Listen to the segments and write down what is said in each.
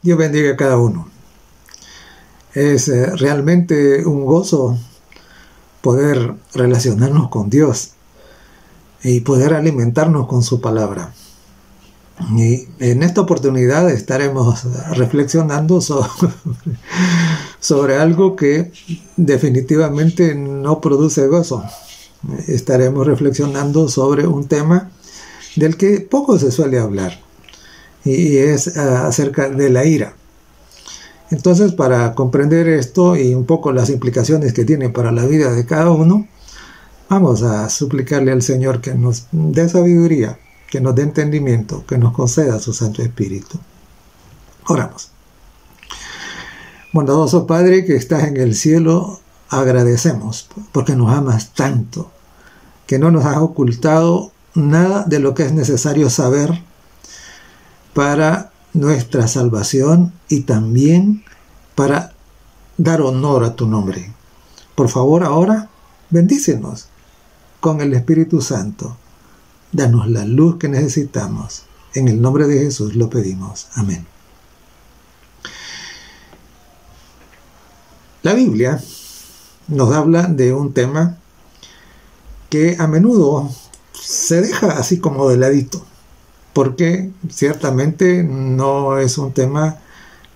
Dios bendiga a cada uno. Es realmente un gozo poder relacionarnos con Dios y poder alimentarnos con su palabra. Y en esta oportunidad estaremos reflexionando sobre algo que definitivamente no produce gozo. Estaremos reflexionando sobre un tema del que poco se suele hablar, y es acerca de la ira. Entonces, para comprender esto y un poco las implicaciones que tiene para la vida de cada uno, vamos a suplicarle al Señor que nos dé sabiduría, que nos dé entendimiento, que nos conceda su Santo Espíritu. Oramos. Bondadoso Padre que estás en el cielo, agradecemos porque nos amas tanto, que no nos has ocultado nada de lo que es necesario saber para nuestra salvación y también para dar honor a tu nombre. Por favor, ahora bendícenos con el Espíritu Santo. Danos la luz que necesitamos. En el nombre de Jesús lo pedimos. Amén. La Biblia nos habla de un tema que a menudo se deja así como de ladito, porque ciertamente no es un tema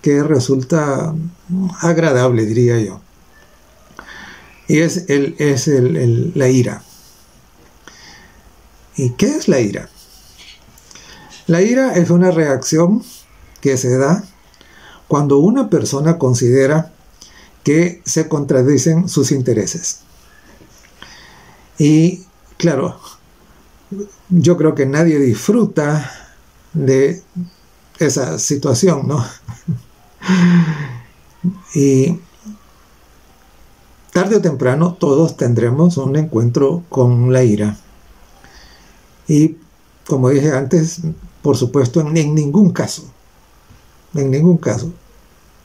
que resulta agradable, diría yo. Y es la ira. ¿Y qué es la ira? La ira es una reacción que se da cuando una persona considera que se contradicen sus intereses. Y claro, yo creo que nadie disfruta de esa situación, ¿no? Y tarde o temprano todos tendremos un encuentro con la ira. Y como dije antes, por supuesto, en ningún caso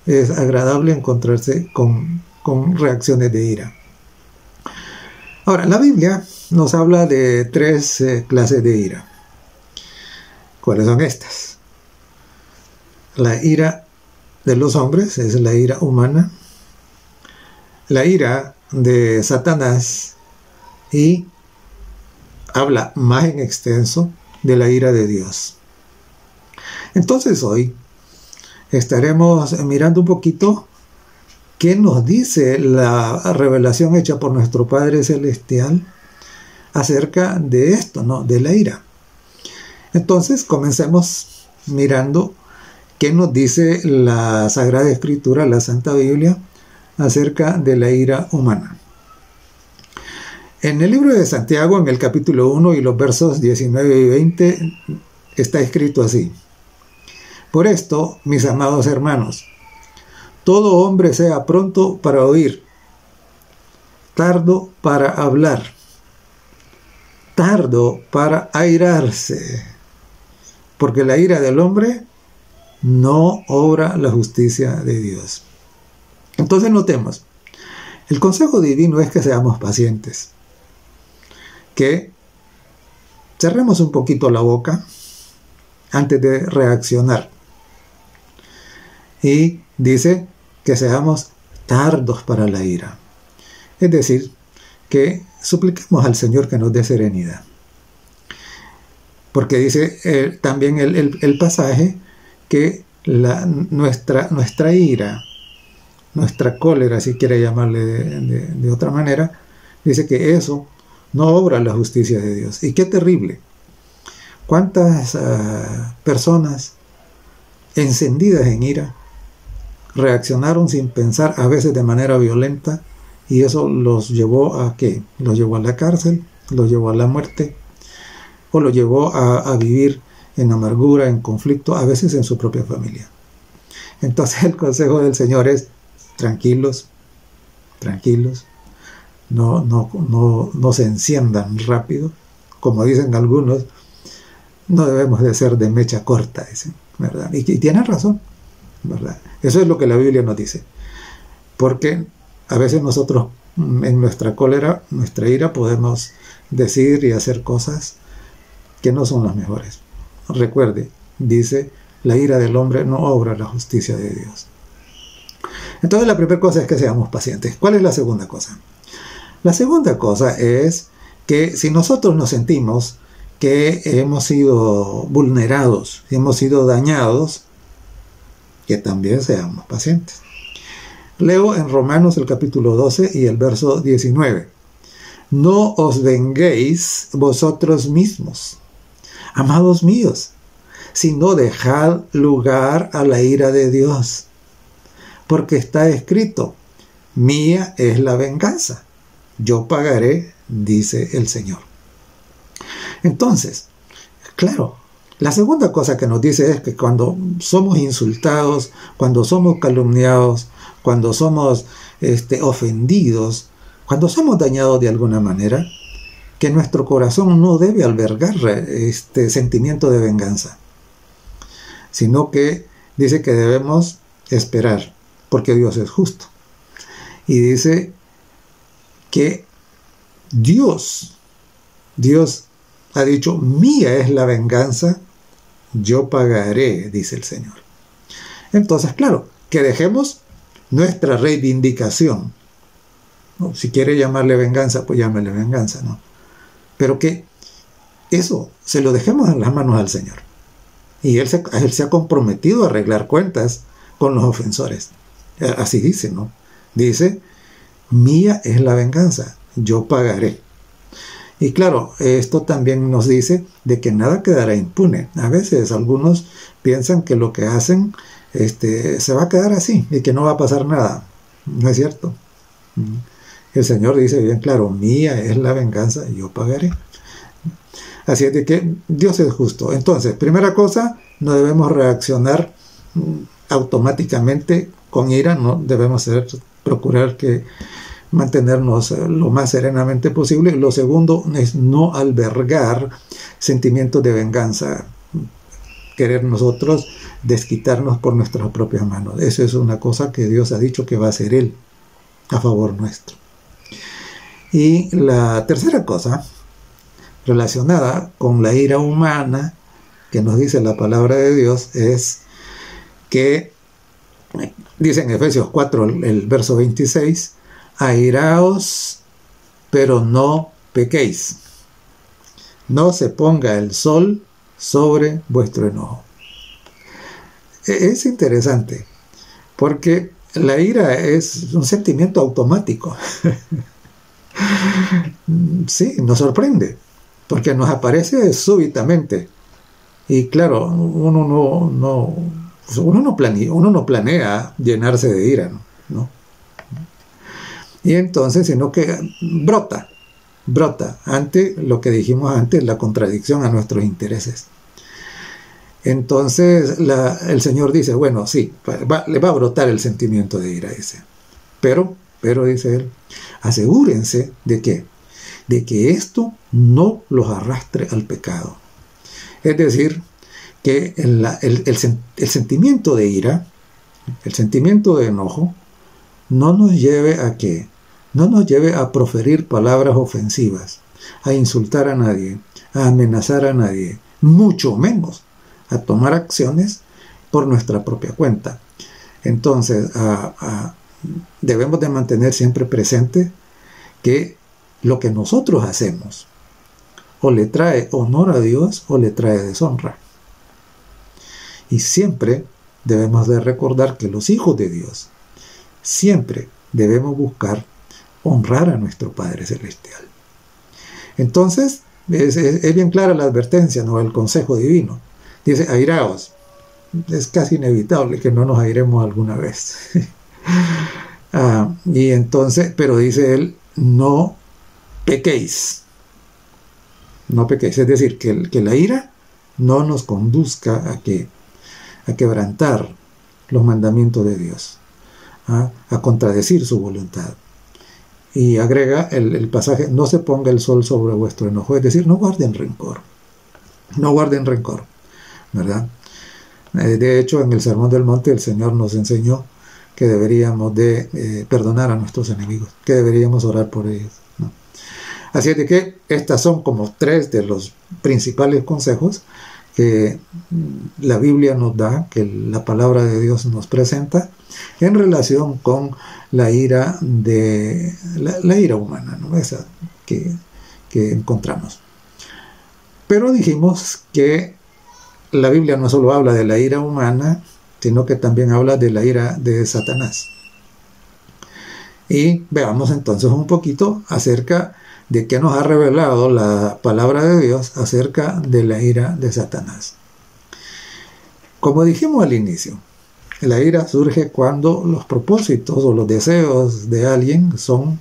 es agradable encontrarse con reacciones de ira. Ahora, la Biblia nos habla de tres clases de ira. ¿Cuáles son estas? La ira de los hombres es la ira humana, la ira de Satanás, y habla más en extenso de la ira de Dios. Entonces hoy estaremos mirando un poquito qué nos dice la revelación hecha por nuestro Padre Celestial acerca de esto, ¿no? De la ira. Entonces comencemos mirando qué nos dice la Sagrada Escritura, la Santa Biblia, acerca de la ira humana. En el libro de Santiago, en el capítulo 1 y los versos 19 y 20, está escrito así: Por esto, mis amados hermanos, todo hombre sea pronto para oír, tardo para hablar, tardo para airarse, porque la ira del hombre no obra la justicia de Dios. Entonces notemos, el consejo divino es que seamos pacientes, que cerremos un poquito la boca antes de reaccionar. Y dice que seamos tardos para la ira. Es decir, que supliquemos al Señor que nos dé serenidad. Porque dice también el pasaje que nuestra ira, nuestra cólera, si quiere llamarle de otra manera, dice que eso no obra la justicia de Dios. Y qué terrible. ¿Cuántas personas encendidas en ira reaccionaron sin pensar, a veces de manera violenta, y eso los llevó a ¿qué? Los llevó a la cárcel, los llevó a la muerte, o los llevó a vivir en amargura, en conflicto, a veces en su propia familia? Entonces el consejo del Señor es: tranquilos, no se enciendan rápido, como dicen algunos. No debemos de ser de mecha corta, dicen, ¿verdad? Y tienen razón, ¿verdad? Eso es lo que la Biblia nos dice. Porque a veces nosotros, en nuestra cólera, nuestra ira, podemos decir y hacer cosas que no son las mejores. Recuerde, dice la ira del hombre no obra la justicia de Dios. Entonces la primera cosa es que seamos pacientes. ¿Cuál es la segunda cosa? La segunda cosa es que si nosotros nos sentimos que hemos sido vulnerados, hemos sido dañados, que también seamos pacientes. Leo en Romanos el capítulo 12 y el verso 19. No os venguéis vosotros mismos, amados míos, sino dejad lugar a la ira de Dios. Porque está escrito, mía es la venganza, yo pagaré, dice el Señor. Entonces, claro, la segunda cosa que nos dice es que cuando somos insultados, cuando somos calumniados, cuando somos ofendidos, cuando somos dañados de alguna manera, que nuestro corazón no debe albergar sentimiento de venganza, sino que dice que debemos esperar, porque Dios es justo. Y dice que Dios ha dicho, mía es la venganza, yo pagaré, dice el Señor. Entonces, claro, que dejemos nuestra reivindicación. ¿No? Si quiere llamarle venganza, pues llámele venganza, ¿no? Pero que eso se lo dejemos en las manos al Señor. Y Él se ha comprometido a arreglar cuentas con los ofensores. Así dice, ¿no? Dice, mía es la venganza, yo pagaré. Y claro, esto también nos dice de que nada quedará impune. A veces algunos piensan que lo que hacen se va a quedar así y que no va a pasar nada. No es cierto. El Señor dice bien claro, mía es la venganza, yo pagaré. Así es de que Dios es justo. Entonces, primera cosa, no debemos reaccionar automáticamente con ira, no debemos procurar mantenernos lo más serenamente posible. Lo segundo es no albergar sentimientos de venganza, querer nosotros desquitarnos por nuestras propias manos. Eso es una cosa que Dios ha dicho que va a hacer Él a favor nuestro. Y la tercera cosa, relacionada con la ira humana, que nos dice la palabra de Dios, es que, dice en Efesios 4, el verso 26, airaos, pero no pequéis. No se ponga el sol sobre vuestro enojo. Es interesante, porque la ira es un sentimiento automático. Sí, nos sorprende, porque nos aparece súbitamente. Y claro, uno no planea llenarse de ira, ¿no? Y entonces, sino que brota ante lo que dijimos antes, la contradicción a nuestros intereses. Entonces el Señor dice, bueno, sí, le va a brotar el sentimiento de ira, dice. Pero dice Él, asegúrense de que esto no los arrastre al pecado. Es decir, que el sentimiento de ira, el sentimiento de enojo, no nos lleve a proferir palabras ofensivas, a insultar a nadie, a amenazar a nadie, mucho menos a tomar acciones por nuestra propia cuenta. Entonces, debemos de mantener siempre presente que lo que nosotros hacemos o le trae honor a Dios o le trae deshonra. Y siempre debemos de recordar que los hijos de Dios siempre debemos buscar honrar a nuestro Padre Celestial. Entonces, es bien clara la advertencia, ¿no? El consejo divino. Dice, airaos. Es casi inevitable que no nos airemos alguna vez. Y entonces, pero dice él, no pequéis. No pequéis. Es decir, que la ira no nos conduzca a quebrantar los mandamientos de Dios, a contradecir su voluntad. Y agrega el pasaje, no se ponga el sol sobre vuestro enojo, es decir, no guarden rencor, ¿verdad? De hecho, en el Sermón del Monte el Señor nos enseñó que deberíamos de perdonar a nuestros enemigos, que deberíamos orar por ellos, ¿no? Así es de que estas son como tres de los principales consejos que la Biblia nos da, que la palabra de Dios nos presenta en relación con la ira de la ira humana, ¿no? Esa que encontramos. Pero dijimos que la Biblia no solo habla de la ira humana, sino que también habla de la ira de Satanás. Y veamos entonces un poquito acerca de qué nos ha revelado la palabra de Dios acerca de la ira de Satanás. Como dijimos al inicio, la ira surge cuando los propósitos o los deseos de alguien son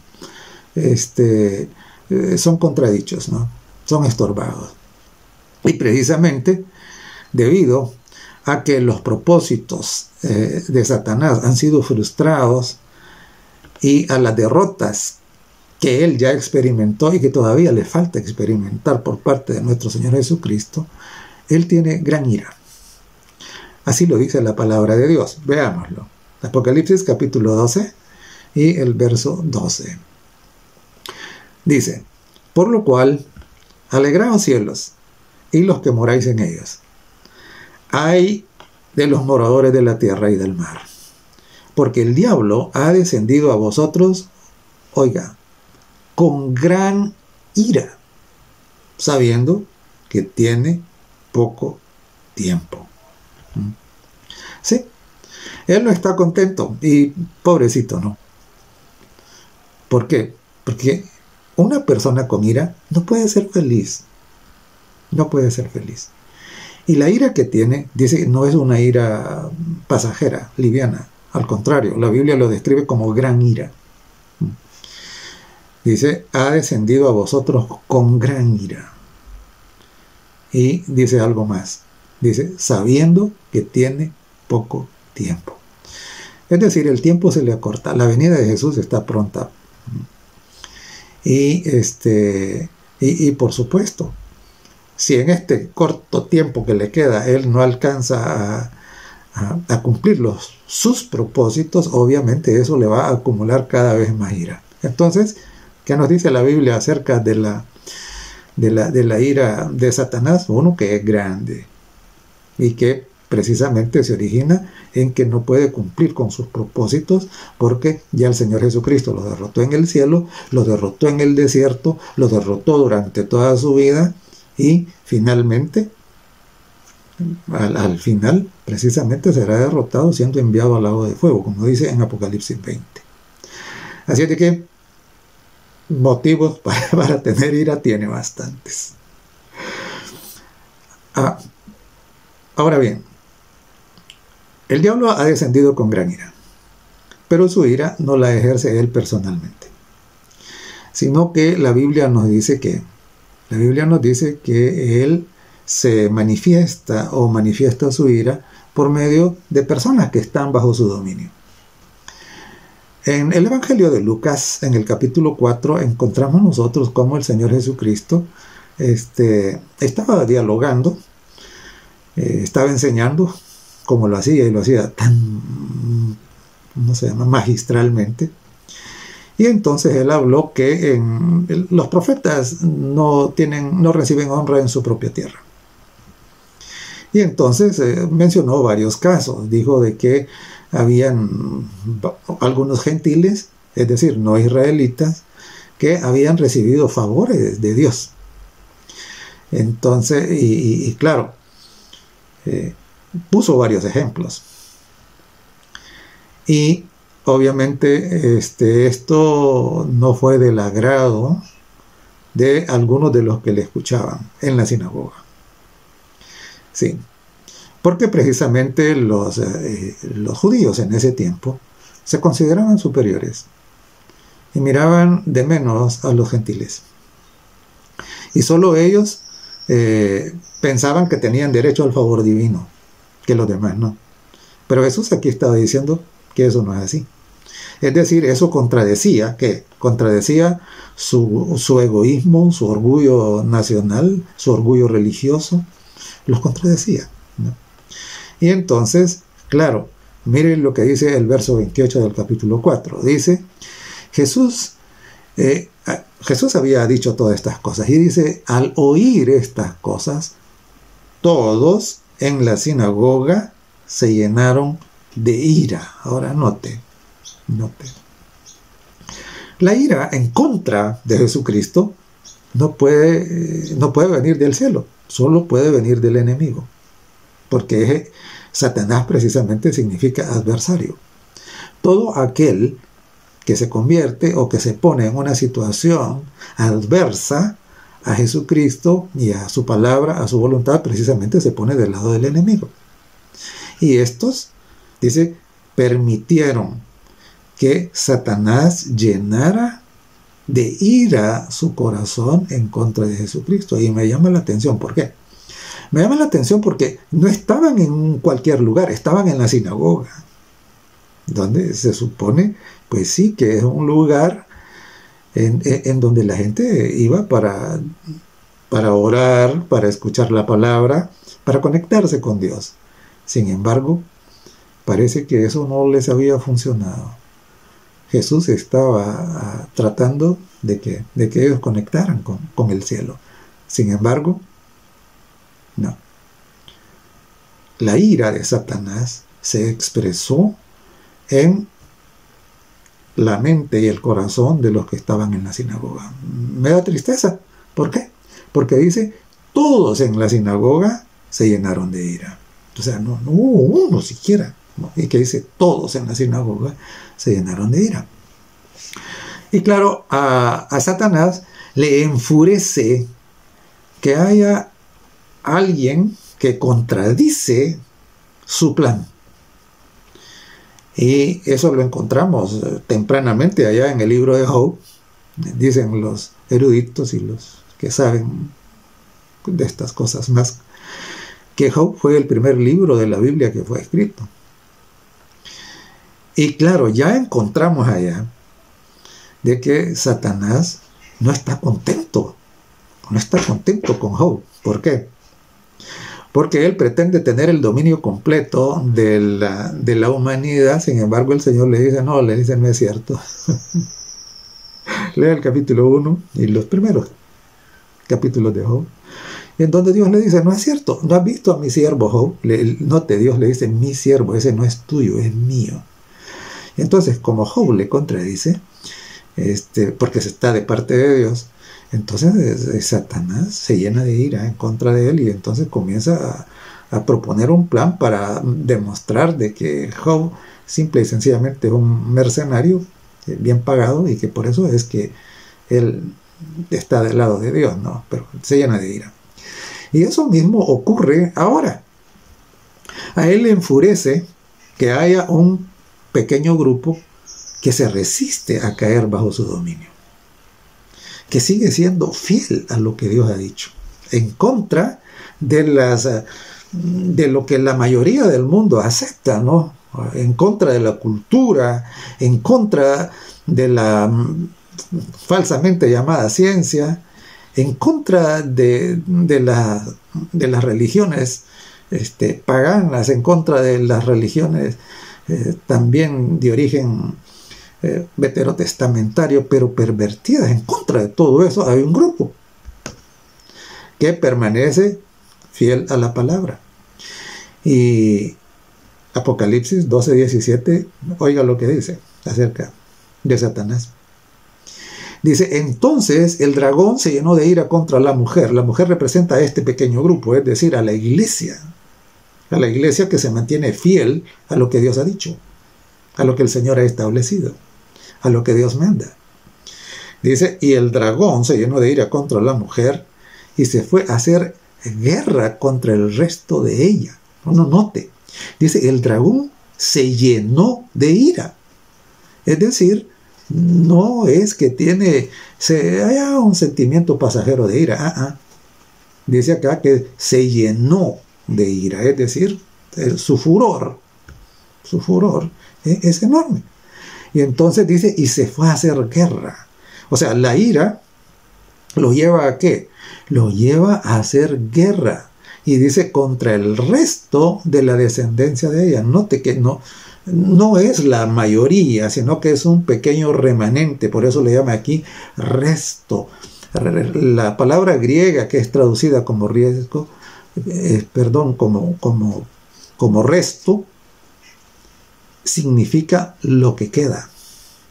contradichos, ¿no? Son estorbados. Y precisamente debido a que los propósitos de Satanás han sido frustrados y a las derrotas que él ya experimentó y que todavía le falta experimentar por parte de nuestro Señor Jesucristo, él tiene gran ira. Así lo dice la palabra de Dios. Veámoslo. Apocalipsis capítulo 12 y el verso 12. Dice: por lo cual, alegraos cielos y los que moráis en ellos. Ay de los moradores de la tierra y del mar, porque el diablo ha descendido a vosotros, oiga, con gran ira, sabiendo que tiene poco tiempo. Sí, él no está contento y pobrecito, ¿no? ¿Por qué? Porque una persona con ira no puede ser feliz. No puede ser feliz. Y la ira que tiene, dice, no es una ira pasajera, liviana. Al contrario, la Biblia lo describe como gran ira. Dice, ha descendido a vosotros con gran ira. Y dice algo más. Dice, sabiendo que tiene poco tiempo. Es decir, el tiempo se le acorta. La venida de Jesús está pronta. Y por supuesto, si en este corto tiempo que le queda él no alcanza a cumplir sus propósitos, obviamente eso le va a acumular cada vez más ira. Entonces, ¿qué nos dice la Biblia acerca de la ira de Satanás? Uno, que es grande y que precisamente se origina en que no puede cumplir con sus propósitos, porque ya el Señor Jesucristo lo derrotó en el cielo, lo derrotó en el desierto, lo derrotó durante toda su vida. Y finalmente, al final, precisamente será derrotado siendo enviado al lago de fuego, como dice en Apocalipsis 20. Así de que motivos para tener ira tiene bastantes. Ahora bien, el diablo ha descendido con gran ira, pero su ira no la ejerce él personalmente, sino que la Biblia nos dice que él se manifiesta su ira por medio de personas que están bajo su dominio. En el Evangelio de Lucas, en el capítulo 4, encontramos nosotros cómo el Señor Jesucristo estaba dialogando, estaba enseñando, como lo hacía, y lo hacía tan, magistralmente. Y entonces él habló que los profetas no reciben honra en su propia tierra. Y entonces mencionó varios casos. Dijo de que habían algunos gentiles, es decir, no israelitas, que habían recibido favores de Dios. Entonces, y claro, puso varios ejemplos. Y obviamente esto no fue del agrado de algunos de los que le escuchaban en la sinagoga. Sí, porque precisamente los judíos en ese tiempo se consideraban superiores y miraban de menos a los gentiles. Y solo ellos pensaban que tenían derecho al favor divino, que los demás no. Pero Jesús aquí estaba diciendo que eso no es así. Es decir, eso contradecía su egoísmo, su orgullo nacional, su orgullo religioso, los contradecía, ¿no? Y entonces, claro, miren lo que dice el verso 28 del capítulo 4. Dice, Jesús había dicho todas estas cosas, y dice, al oír estas cosas, todos en la sinagoga se llenaron de ira. Ahora note. La ira en contra de Jesucristo no puede venir del cielo, solo puede venir del enemigo, porque Satanás precisamente significa adversario. Todo aquel que se convierte o que se pone en una situación adversa a Jesucristo y a su palabra, a su voluntad, precisamente se pone del lado del enemigo. Y estos, dice, permitieron que Satanás llenara de ira su corazón en contra de Jesucristo. Y me llama la atención, ¿por qué? Me llama la atención porque no estaban en cualquier lugar, estaban en la sinagoga, donde se supone, pues sí, que es un lugar en donde la gente iba para orar, para escuchar la palabra, para conectarse con Dios. Sin embargo, parece que eso no les había funcionado. Jesús estaba tratando de que ellos conectaran con el cielo. Sin embargo, no. La ira de Satanás se expresó en la mente y el corazón de los que estaban en la sinagoga. Me da tristeza. ¿Por qué? Porque dice, todos en la sinagoga se llenaron de ira. O sea, no hubo uno siquiera, ¿no? Y que dice, todos en la sinagoga se llenaron de ira. Y claro, a Satanás le enfurece que haya alguien que contradice su plan. Y eso lo encontramos tempranamente allá en el libro de Job. Dicen los eruditos y los que saben de estas cosas más, que Job fue el primer libro de la Biblia que fue escrito. Y claro, ya encontramos allá de que Satanás no está contento con Job. ¿Por qué? Porque él pretende tener el dominio completo de la humanidad. Sin embargo, el Señor le dice, no es cierto. Lea el capítulo 1 y los primeros capítulos de Job, en donde Dios le dice, no es cierto, no has visto a mi siervo Job. Dios le dice, mi siervo, ese no es tuyo, es mío. Entonces, como Job le contradice, porque se está de parte de Dios, entonces Satanás se llena de ira en contra de él y entonces comienza a proponer un plan para demostrar de que Job simple y sencillamente es un mercenario bien pagado y que por eso es que él está del lado de Dios, ¿no? Pero se llena de ira. Y eso mismo ocurre ahora. A él le enfurece que haya un pequeño grupo que se resiste a caer bajo su dominio, que sigue siendo fiel a lo que Dios ha dicho, en contra de lo que la mayoría del mundo acepta, ¿no? En contra de la cultura, en contra de la falsamente llamada ciencia, en contra de las religiones paganas, en contra de las religiones también de origen veterotestamentario, pero pervertidas. En contra de todo eso hay un grupo que permanece fiel a la palabra. Y Apocalipsis 12:17, oiga lo que dice acerca de Satanás. Dice, entonces el dragón se llenó de ira contra la mujer. La mujer representa a este pequeño grupo, es decir, a la iglesia que se mantiene fiel a lo que Dios ha dicho, a lo que el Señor ha establecido, a lo que Dios manda. Dice, y el dragón se llenó de ira contra la mujer y se fue a hacer guerra contra el resto de ella. No note, dice, el dragón se llenó de ira. Es decir, no es que haya un sentimiento pasajero de ira. Dice acá que se llenó de ira, es decir, su furor es enorme. Y entonces dice, y se fue a hacer guerra. O sea, la ira lo lleva a ¿qué? Lo lleva a hacer guerra. Y dice, contra el resto de la descendencia de ella. Note que no es la mayoría, sino que es un pequeño remanente. Por eso le llama aquí resto. La palabra griega que es traducida como riesgo como resto, significa lo que queda.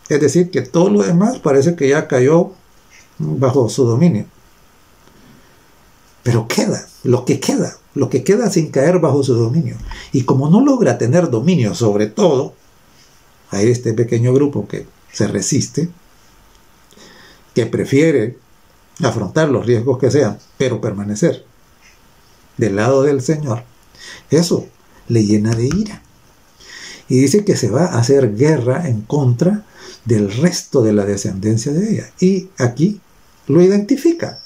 Es decir, que todo lo demás parece que ya cayó bajo su dominio. Pero queda, lo que queda sin caer bajo su dominio. Y como no logra tener dominio sobre todo, hay este pequeño grupo que se resiste, que prefiere afrontar los riesgos que sean, pero permanecer del lado del Señor, eso le llena de ira. Y dice que se va a hacer guerra en contra del resto de la descendencia de ella. Y aquí lo identifica.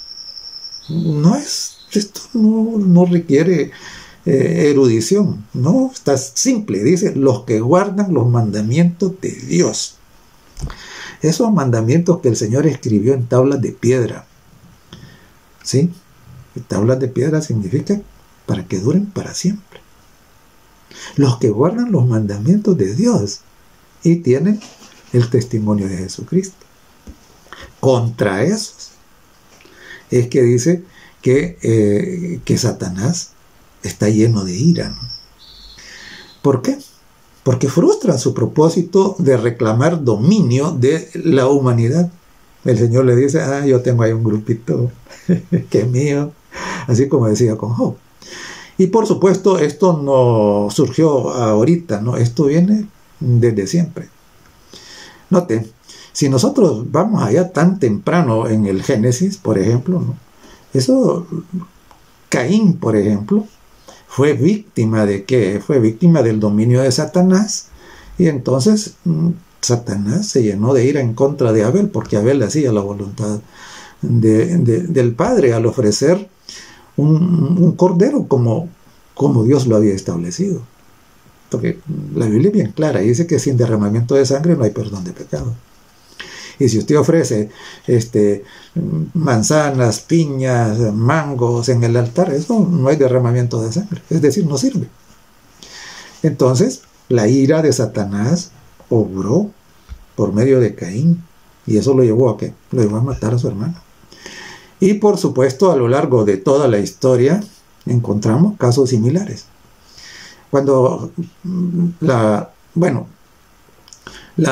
Esto no requiere erudición, no, está simple. Dice, los que guardan los mandamientos de Dios. Esos mandamientos que el Señor escribió en tablas de piedra. ¿Sí? Tablas de piedra significa para que duren para siempre. Los que guardan los mandamientos de Dios y tienen el testimonio de Jesucristo. Contra esos es que dice que Satanás está lleno de ira, ¿no? ¿Por qué? Porque frustran su propósito de reclamar dominio de la humanidad. El Señor le dice, yo tengo ahí un grupito que es mío, así como decía con Job. Y por supuesto, esto no surgió ahorita, ¿no? Esto viene desde siempre. Note, si nosotros vamos allá tan temprano en el Génesis, por ejemplo, ¿no? Eso, Caín, por ejemplo, fue víctima de ¿qué? Fue víctima del dominio de Satanás, y entonces Satanás se llenó de ira en contra de Abel, porque Abel hacía la voluntad del Padre al ofrecer un cordero como Dios lo había establecido. Porque la Biblia es bien clara, dice que sin derramamiento de sangre no hay perdón de pecado. Y si usted ofrece manzanas, piñas, mangos en el altar, eso no hay derramamiento de sangre, es decir, no sirve. Entonces, la ira de Satanás obró por medio de Caín, y eso lo llevó a ¿qué? Lo llevó a matar a su hermano. Y por supuesto, a lo largo de toda la historia encontramos casos similares. Cuando la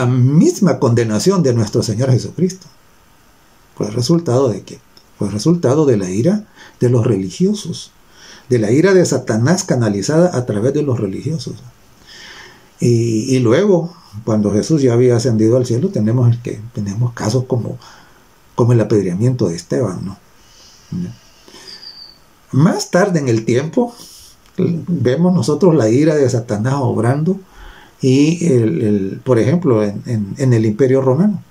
misma condenación de nuestro Señor Jesucristo fue resultado de ¿qué? Fue resultado de la ira de los religiosos, de la ira de Satanás canalizada a través de los religiosos. Y luego, cuando Jesús ya había ascendido al cielo, tenemos casos como el apedreamiento de Esteban, ¿no? Más tarde en el tiempo, vemos nosotros la ira de Satanás obrando, y por ejemplo, en el Imperio Romano,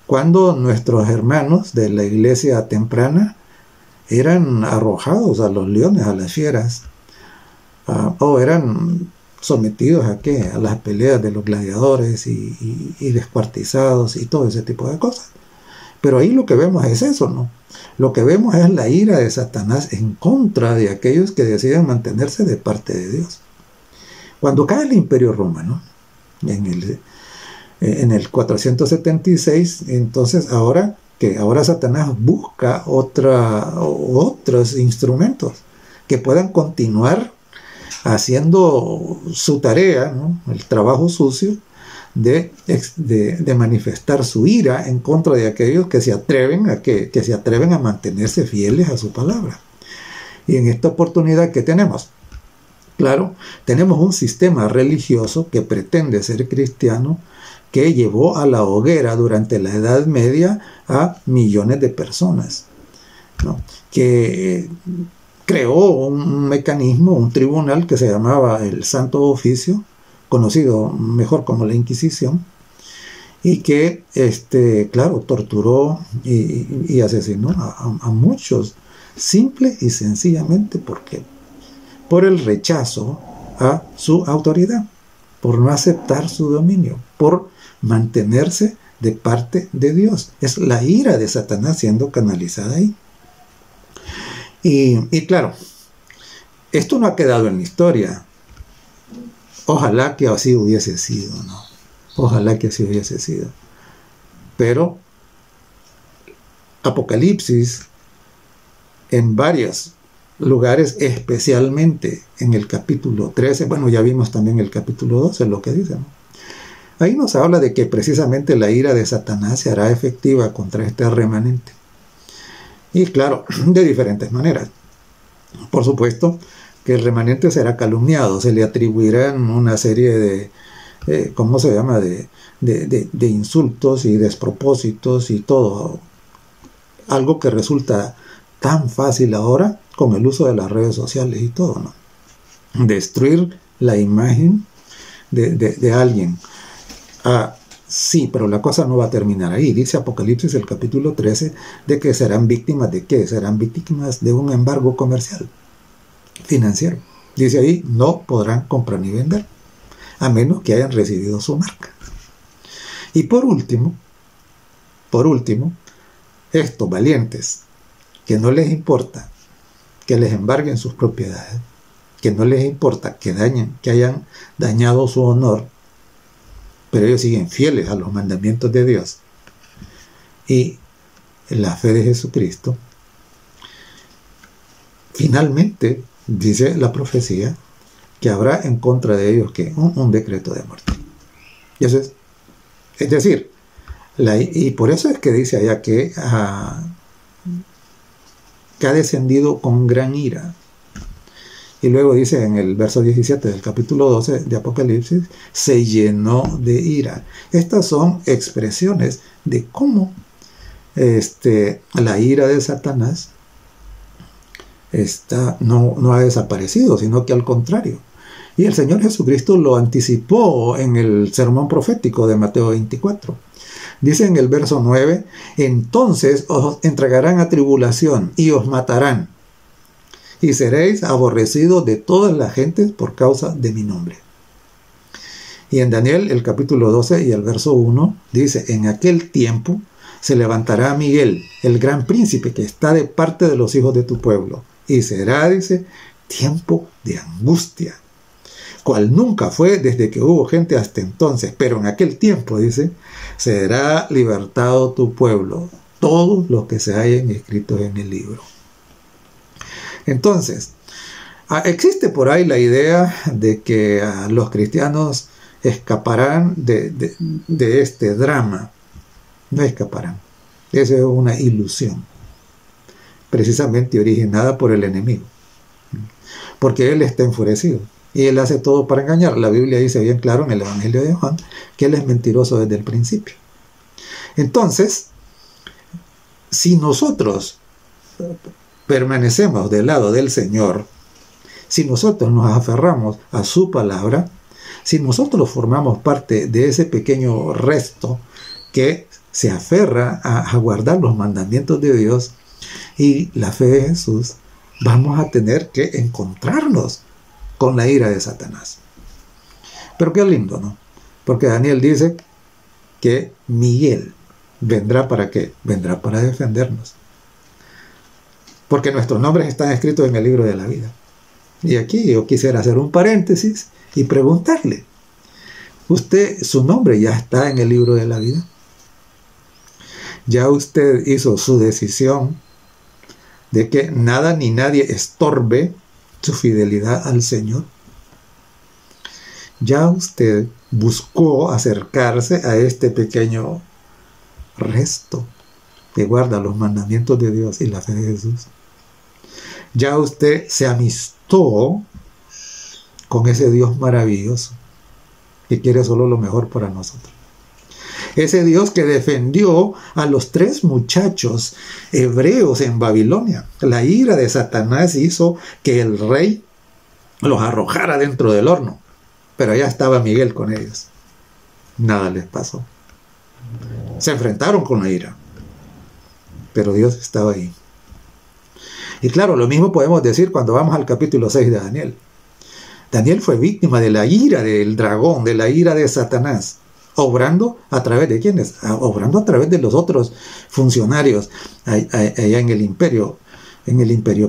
cuando nuestros hermanos de la iglesia temprana eran arrojados a los leones, a las fieras, o eran sometidos a las peleas de los gladiadores y descuartizados y todo ese tipo de cosas. Pero ahí lo que vemos es eso, ¿no? Lo que vemos es la ira de Satanás en contra de aquellos que deciden mantenerse de parte de Dios. Cuando cae el Imperio Romano, en el 476, entonces ahora Satanás busca otros instrumentos que puedan continuar haciendo su tarea, ¿no? El trabajo sucio de manifestar su ira en contra de aquellos que se atreven a mantenerse fieles a su palabra. Y en esta oportunidad, ¿qué tenemos? Claro, tenemos un sistema religioso que pretende ser cristiano, que llevó a la hoguera durante la Edad Media a millones de personas, ¿no? Que creó un mecanismo, un tribunal que se llamaba el Santo Oficio, conocido mejor como la Inquisición, y que, claro, torturó y asesinó a muchos, simple y sencillamente por el rechazo a su autoridad, por no aceptar su dominio, por mantenerse de parte de Dios. Es la ira de Satanás siendo canalizada ahí. Y claro, esto no ha quedado en la historia. Ojalá que así hubiese sido, ¿no? Ojalá que así hubiese sido. Pero Apocalipsis, en varias lugares, especialmente en el capítulo 13, bueno, ya vimos también el capítulo 12 lo que dice, ¿no? Ahí nos habla de que precisamente la ira de Satanás se hará efectiva contra este remanente. Y claro, de diferentes maneras. Por supuesto que el remanente será calumniado, se le atribuirán una serie de, ¿cómo se llama?, de insultos y despropósitos y todo. Algo que resulta tan fácil ahora con el uso de las redes sociales y todo, ¿no? Destruir la imagen de alguien. Sí, pero la cosa no va a terminar ahí. Dice Apocalipsis, el capítulo 13, de que serán víctimas de ¿qué? Serán víctimas de un embargo comercial, financiero. Dice ahí, no podrán comprar ni vender, a menos que hayan recibido su marca. Y por último, estos valientes, que no les importa que les embarguen sus propiedades, que no les importa que hayan dañado su honor, pero ellos siguen fieles a los mandamientos de Dios y la fe de Jesucristo. Finalmente, dice la profecía, que habrá en contra de ellos que un decreto de muerte. Y eso es decir, y por eso es que dice allá que ha descendido con gran ira. Y luego dice en el verso 17 del capítulo 12 de Apocalipsis, se llenó de ira. Estas son expresiones de cómo la ira de Satanás no ha desaparecido, sino que al contrario. Y el Señor Jesucristo lo anticipó en el sermón profético de Mateo 24. Dice en el verso 9, entonces os entregarán a tribulación y os matarán, y seréis aborrecidos de todas las gentes por causa de mi nombre. Y en Daniel, el capítulo 12 y el verso 1, dice, en aquel tiempo se levantará Miguel, el gran príncipe que está de parte de los hijos de tu pueblo, y será, dice, tiempo de angustia, cual nunca fue desde que hubo gente hasta entonces, pero en aquel tiempo, dice, será libertado tu pueblo, todos los que se hayan escritos en el libro. Entonces, existe por ahí la idea de que los cristianos escaparán de este drama. No escaparán. Esa es una ilusión, precisamente originada por el enemigo, porque él está enfurecido y él hace todo para engañar. La Biblia dice bien claro en el Evangelio de Juan que él es mentiroso desde el principio. Entonces, si nosotros permanecemos del lado del Señor, si nosotros nos aferramos a su palabra, si nosotros formamos parte de ese pequeño resto que se aferra a guardar los mandamientos de Dios y la fe de Jesús, vamos a tener que encontrarnos con la ira de Satanás. Pero qué lindo, ¿no? Porque Daniel dice que Miguel vendrá ¿para qué? Vendrá para defendernos. Porque nuestros nombres están escritos en el libro de la vida. Y aquí yo quisiera hacer un paréntesis y preguntarle, ¿usted, su nombre ya está en el libro de la vida? ¿Ya usted hizo su decisión de que nada ni nadie estorbe su fidelidad al Señor? ¿Ya usted buscó acercarse a este pequeño resto que guarda los mandamientos de Dios y la fe de Jesús? ¿Ya usted se amistó con ese Dios maravilloso que quiere solo lo mejor para nosotros? Ese Dios que defendió a los 3 muchachos hebreos en Babilonia. La ira de Satanás hizo que el rey los arrojara dentro del horno, pero allá estaba Miguel con ellos. Nada les pasó. Se enfrentaron con la ira, pero Dios estaba ahí. Y claro, lo mismo podemos decir cuando vamos al capítulo 6 de Daniel. Daniel fue víctima de la ira del dragón, de la ira de Satanás, obrando a través de ¿quiénes? Obrando a través de los otros funcionarios allá en el imperio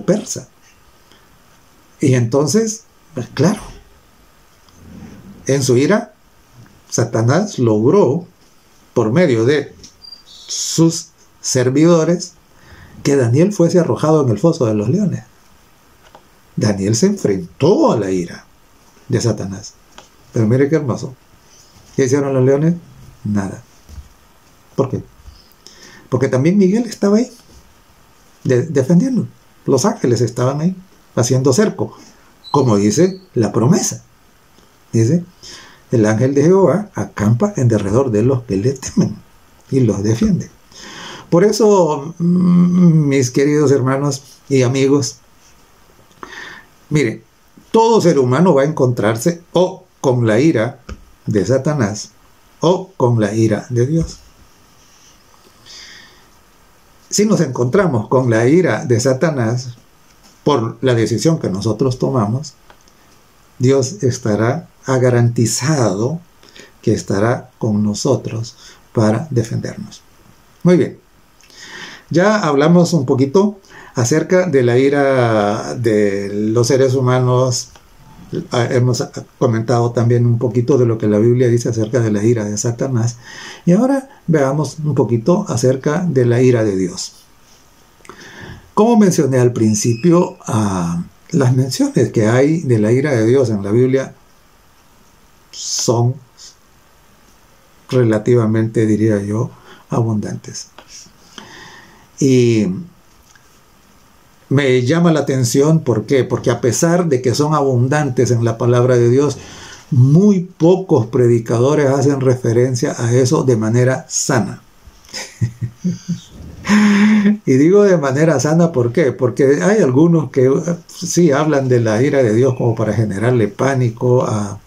persa. Y entonces, pues claro, en su ira, Satanás logró, por medio de sus servidores, que Daniel fuese arrojado en el foso de los leones. Daniel se enfrentó a la ira de Satanás. Pero mire qué hermoso. ¿Qué hicieron los leones? Nada. ¿Por qué? Porque también Miguel estaba ahí, defendiendo. Los ángeles estaban ahí, haciendo cerco, como dice la promesa. Dice, el ángel de Jehová acampa en derredor de los que le temen y los defiende. Por eso, mis queridos hermanos y amigos, mire, todo ser humano va a encontrarse o con la ira de Satanás o con la ira de Dios. Si nos encontramos con la ira de Satanás por la decisión que nosotros tomamos, Dios ha garantizado que estará con nosotros para defendernos. Muy bien. Ya hablamos un poquito acerca de la ira de los seres humanos. Hemos comentado también un poquito de lo que la Biblia dice acerca de la ira de Satanás. Y ahora veamos un poquito acerca de la ira de Dios. Como mencioné al principio, las menciones que hay de la ira de Dios en la Biblia son relativamente, diría yo, abundantes. Y me llama la atención, ¿por qué? Porque a pesar de que son abundantes en la palabra de Dios, muy pocos predicadores hacen referencia a eso de manera sana. Y digo de manera sana, ¿por qué? Porque hay algunos que sí hablan de la ira de Dios como para generarle pánico a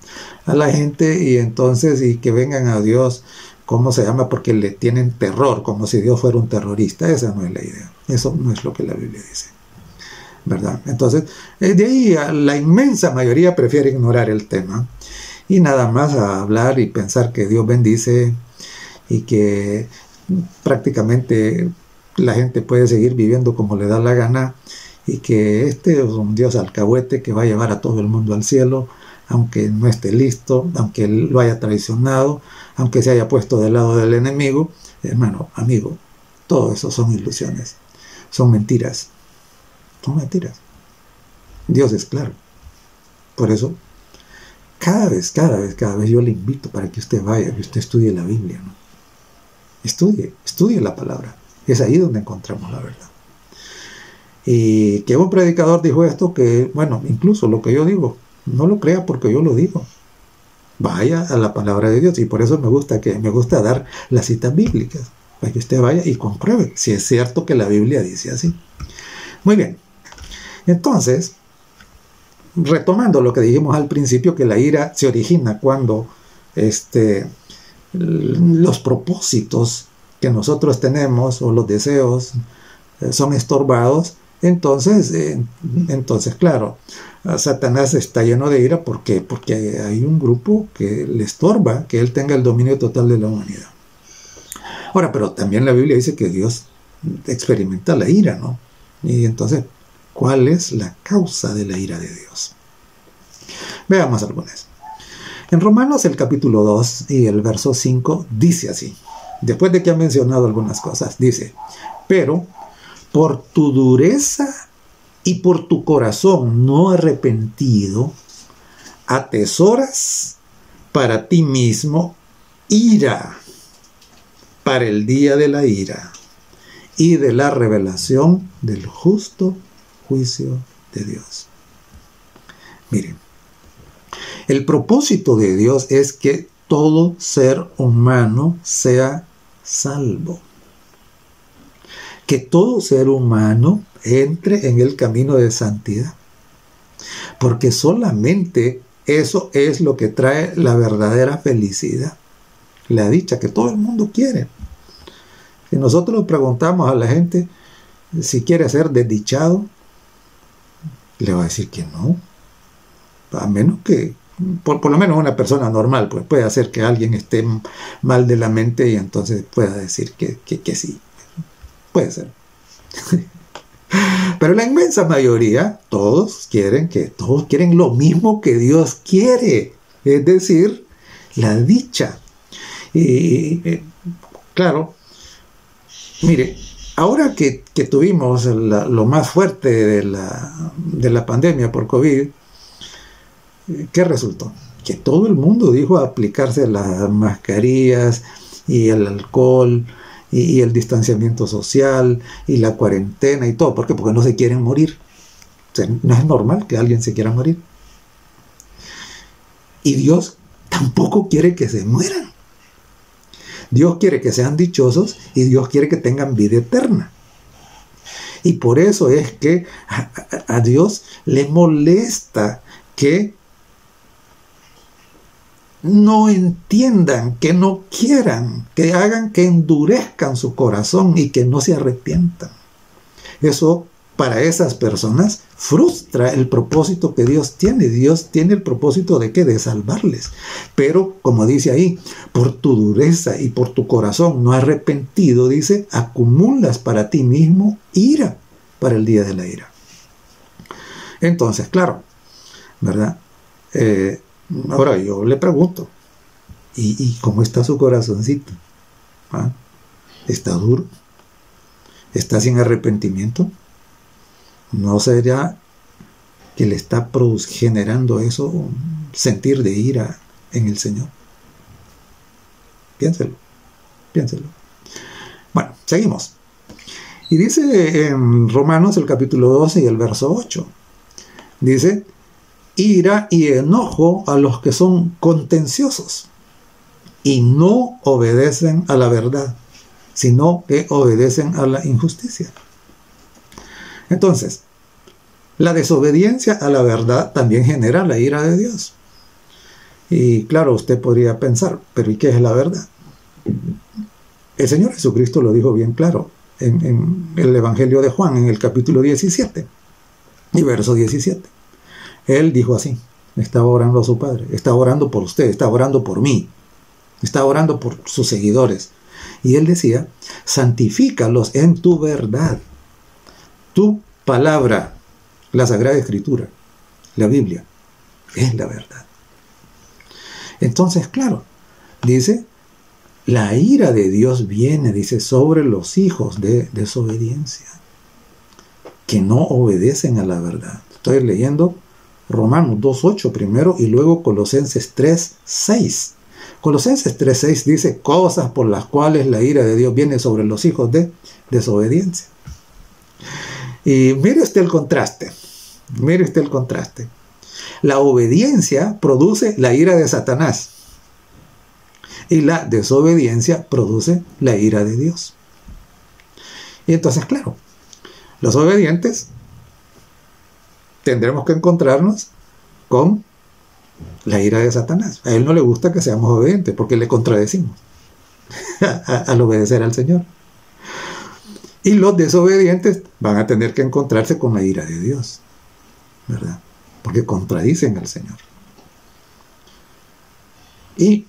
la gente, y entonces, y que vengan a Dios, ¿cómo se llama? Porque le tienen terror, como si Dios fuera un terrorista. Esa no es la idea. Eso no es lo que la Biblia dice, ¿verdad? Entonces, de ahí la inmensa mayoría prefiere ignorar el tema y nada más a hablar y pensar que Dios bendice y que prácticamente la gente puede seguir viviendo como le da la gana, y que este es un Dios alcahuete que va a llevar a todo el mundo al cielo, aunque no esté listo, aunque lo haya traicionado, aunque se haya puesto del lado del enemigo. Hermano, amigo, todo eso son ilusiones, son mentiras. Son mentiras. Dios es claro. Por eso, cada vez yo le invito para que usted vaya, que usted estudie la Biblia, ¿no? Estudie la palabra. Es ahí donde encontramos la verdad. Y que un predicador dijo esto, que, bueno, incluso lo que yo digo, no lo crea porque yo lo digo. Vaya a la palabra de Dios, y por eso me gusta dar las citas bíblicas, para que usted vaya y compruebe si es cierto que la Biblia dice así. Muy bien. Entonces, retomando lo que dijimos al principio, que la ira se origina cuando los propósitos que nosotros tenemos o los deseos son estorbados. Entonces, claro, Satanás está lleno de ira. ¿Por qué? Porque hay un grupo que le estorba que él tenga el dominio total de la humanidad. Ahora, pero también la Biblia dice que Dios experimenta la ira, ¿no? Y entonces, ¿cuál es la causa de la ira de Dios? Veamos algunas. En Romanos, el capítulo 2 y el verso 5 dice así, después de que ha mencionado algunas cosas, dice: pero por tu dureza y por tu corazón no arrepentido, atesoras para ti mismo ira para el día de la ira y de la revelación del justo juicio de Dios. Miren, el propósito de Dios es que todo ser humano sea salvo. Que todo ser humano entre en el camino de santidad. Porque solamente eso es lo que trae la verdadera felicidad. La dicha que todo el mundo quiere. Si nosotros preguntamos a la gente si quiere ser desdichado, le va a decir que no. A menos que, por lo menos una persona normal, pues puede hacer que alguien esté mal de la mente y entonces pueda decir que sí. Puede ser. Pero la inmensa mayoría, todos quieren lo mismo que Dios quiere. Es decir, la dicha. Y claro, mire, ahora que tuvimos lo más fuerte de la pandemia por COVID, ¿qué resultó? Que todo el mundo dijo aplicarse las mascarillas y el alcohol y el distanciamiento social y la cuarentena y todo. ¿Por qué? Porque no se quieren morir. O sea, no es normal que alguien se quiera morir. Y Dios tampoco quiere que se mueran. Dios quiere que sean dichosos y Dios quiere que tengan vida eterna. Y por eso es que a Dios le molesta que no entiendan, que no quieran, que hagan que endurezcan su corazón y que no se arrepientan. Eso para esas personas frustra el propósito que Dios tiene. Dios tiene el propósito de ¿qué? De salvarles. Pero, como dice ahí, por tu dureza y por tu corazón no arrepentido, dice, acumulas para ti mismo ira para el día de la ira. Entonces, claro, ¿verdad? Ahora yo le pregunto, ¿y cómo está su corazoncito? ¿Ah? ¿Está duro? ¿Está sin arrepentimiento? ¿No será que le está generando eso un sentir de ira en el Señor? Piénselo, piénselo. Bueno, seguimos. Y dice en Romanos el capítulo 12 y el verso 8, dice, ira y enojo a los que son contenciosos y no obedecen a la verdad, sino que obedecen a la injusticia. Entonces, la desobediencia a la verdad también genera la ira de Dios. Y claro, usted podría pensar, pero ¿y qué es la verdad? El Señor Jesucristo lo dijo bien claro en el Evangelio de Juan, en el capítulo 17 y verso 17. Él dijo así, estaba orando a su Padre, estaba orando por usted, estaba orando por mí, estaba orando por sus seguidores. Y Él decía, santifícalos en tu verdad. Tu palabra, la Sagrada Escritura, la Biblia, es la verdad. Entonces, claro, dice, la ira de Dios viene, dice, sobre los hijos de desobediencia, que no obedecen a la verdad. Estoy leyendo Romanos 2.8 primero y luego Colosenses 3.6. Colosenses 3.6 dice, cosas por las cuales la ira de Dios viene sobre los hijos de desobediencia. Y mire usted el contraste, mire usted el contraste. La obediencia produce la ira de Satanás y la desobediencia produce la ira de Dios. Y entonces, claro, los obedientes tendremos que encontrarnos con la ira de Satanás. A él no le gusta que seamos obedientes porque le contradecimos al obedecer al Señor. Y los desobedientes van a tener que encontrarse con la ira de Dios, ¿verdad? Porque contradicen al Señor. Y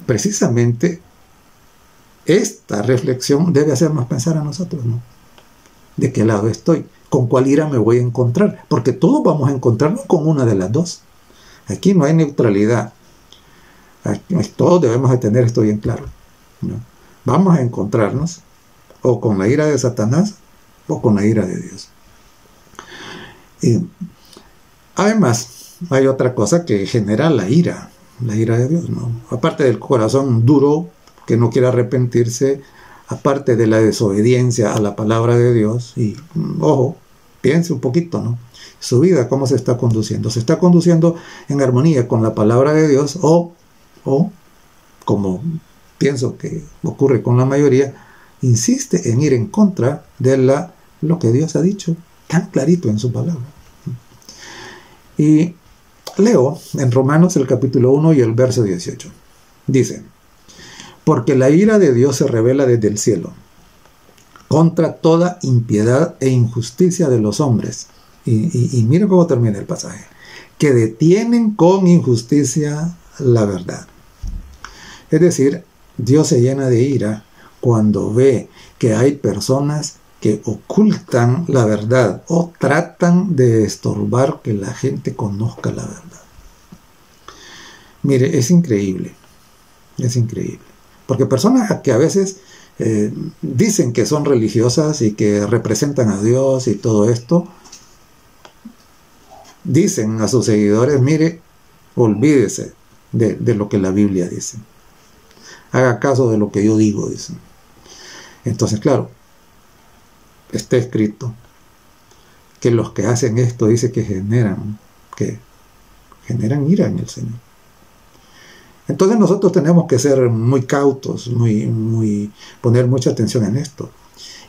precisamente esta reflexión debe hacernos pensar a nosotros, ¿no? ¿De qué lado estoy? ¿Con cuál ira me voy a encontrar? Porque todos vamos a encontrarnos con una de las dos. Aquí no hay neutralidad. Aquí, todos debemos de tener esto bien claro, ¿no? Vamos a encontrarnos o con la ira de Satanás o con la ira de Dios. Y además, hay otra cosa que genera la ira de Dios, ¿no? Aparte del corazón duro que no quiere arrepentirse, aparte de la desobediencia a la palabra de Dios, y ojo, piense un poquito, ¿no? Su vida, ¿cómo se está conduciendo? ¿Se está conduciendo en armonía con la palabra de Dios o como pienso que ocurre con la mayoría, insiste en ir en contra de lo que Dios ha dicho tan clarito en su palabra? Y leo en Romanos el capítulo 1 y el verso 18. Dice, porque la ira de Dios se revela desde el cielo contra toda impiedad e injusticia de los hombres. Y miren cómo termina el pasaje. Que detienen con injusticia la verdad. Es decir, Dios se llena de ira cuando ve que hay personas que ocultan la verdad o tratan de estorbar que la gente conozca la verdad. Mire, es increíble. Es increíble. Porque personas que a veces dicen que son religiosas y que representan a Dios y todo esto, dicen a sus seguidores, mire, olvídese de lo que la Biblia dice. Haga caso de lo que yo digo, dicen. Entonces, claro, está escrito que los que hacen esto, dice que generan ira en el Señor. Entonces nosotros tenemos que ser muy cautos, poner mucha atención en esto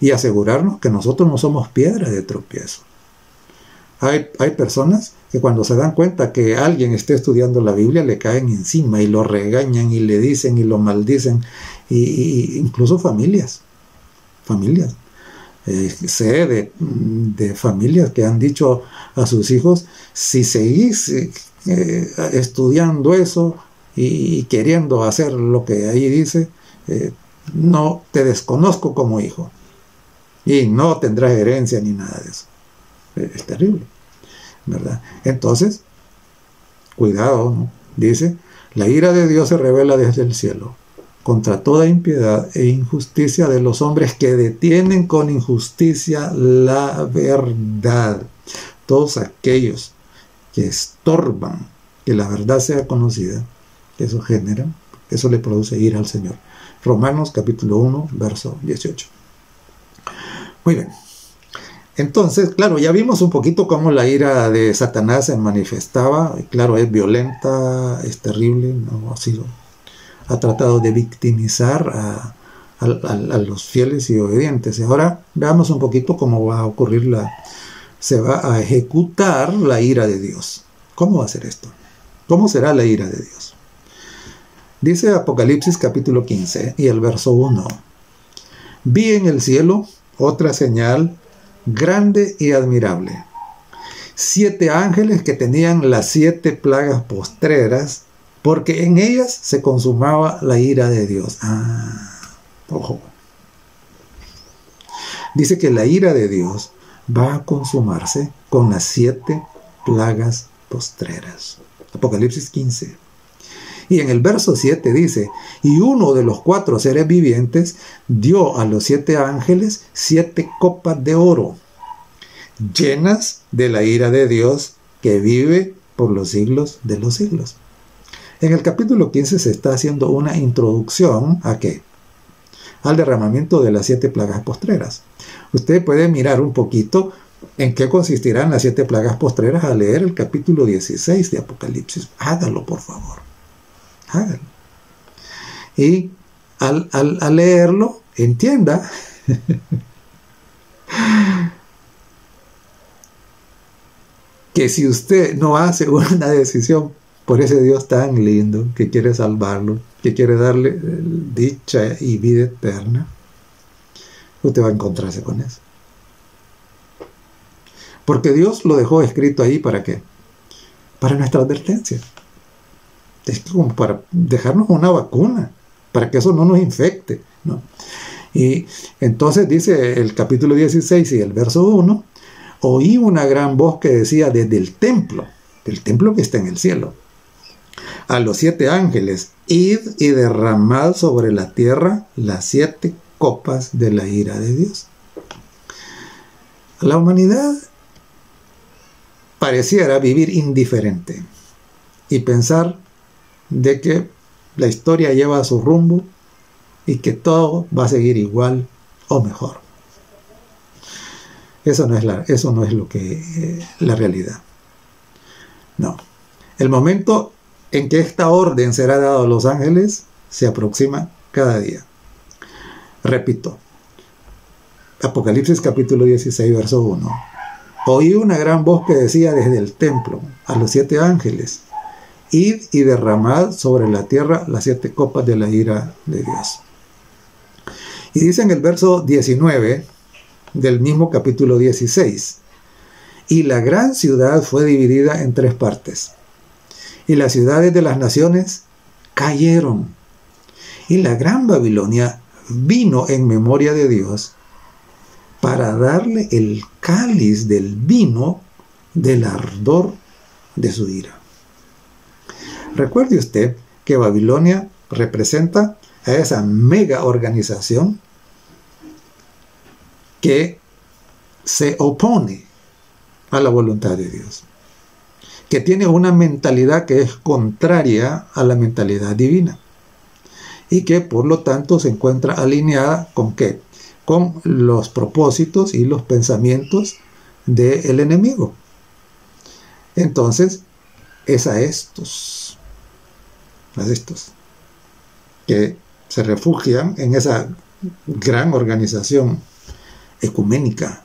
y asegurarnos que nosotros no somos piedra de tropiezo. Hay personas que cuando se dan cuenta que alguien esté estudiando la Biblia le caen encima y lo regañan y le dicen y lo maldicen, y incluso familias. Sé de familias que han dicho a sus hijos, si seguís estudiando eso y queriendo hacer lo que ahí dice, no te desconozco como hijo y no tendrás herencia ni nada de eso. Es terrible, ¿verdad? Entonces, cuidado, ¿no? Dice, la ira de Dios se revela desde el cielo contra toda impiedad e injusticia de los hombres que detienen con injusticia la verdad. Todos aquellos que estorban que la verdad sea conocida, eso le produce ira al Señor. Romanos capítulo 1, verso 18. Muy bien. Entonces, claro, ya vimos un poquito cómo la ira de Satanás se manifestaba. Claro, es violenta, es terrible, ¿no? Ha tratado de victimizar a los fieles y obedientes. Y ahora veamos un poquito cómo va a ocurrir se va a ejecutar la ira de Dios. ¿Cómo va a ser esto? ¿Cómo será la ira de Dios? Dice Apocalipsis capítulo 15 y el verso 1. Vi en el cielo otra señal grande y admirable. 7 ángeles que tenían las 7 plagas postreras, porque en ellas se consumaba la ira de Dios. Ojo. Dice que la ira de Dios va a consumarse con las 7 plagas postreras. Apocalipsis 15. Y en el verso 7 dice, y uno de los 4 seres vivientes dio a los 7 ángeles 7 copas de oro, llenas de la ira de Dios que vive por los siglos de los siglos. En el capítulo 15 se está haciendo una introducción ¿a qué? Al derramamiento de las 7 plagas postreras. Usted puede mirar un poquito en qué consistirán las 7 plagas postreras al leer el capítulo 16 de Apocalipsis. Hágalo, por favor. Hágalo. Y al leerlo, entienda que si usted no hace una decisión por ese Dios tan lindo que quiere salvarlo, que quiere darle dicha y vida eterna, usted va a encontrarse con eso. Porque Dios lo dejó escrito ahí, ¿para qué? Para nuestra advertencia. Es como para dejarnos una vacuna, para que eso no nos infecte, ¿no? Y entonces dice el capítulo 16 y el verso 1, oí una gran voz que decía desde el templo que está en el cielo, a los 7 ángeles, id y derramad sobre la tierra las 7 copas de la ira de Dios. La humanidad pareciera vivir indiferente y pensar de que la historia lleva a su rumbo y que todo va a seguir igual o mejor. Eso no es lo que la realidad. No. El momento en que esta orden será dada a los ángeles se aproxima cada día. Repito, Apocalipsis capítulo 16, verso 1. Oí una gran voz que decía desde el templo a los 7 ángeles, id y derramad sobre la tierra las 7 copas de la ira de Dios. Y dice en el verso 19 del mismo capítulo 16, y la gran ciudad fue dividida en 3 partes, y las ciudades de las naciones cayeron, y la gran Babilonia vino en memoria de Dios para darle el cáliz del vino del ardor de su ira. Recuerde usted que Babilonia representa a esa mega organización que se opone a la voluntad de Dios, que tiene una mentalidad que es contraria a la mentalidad divina y que por lo tanto se encuentra alineada ¿con qué? Con los propósitos y los pensamientos del enemigo. Entonces es a estos que se refugian en esa gran organización ecuménica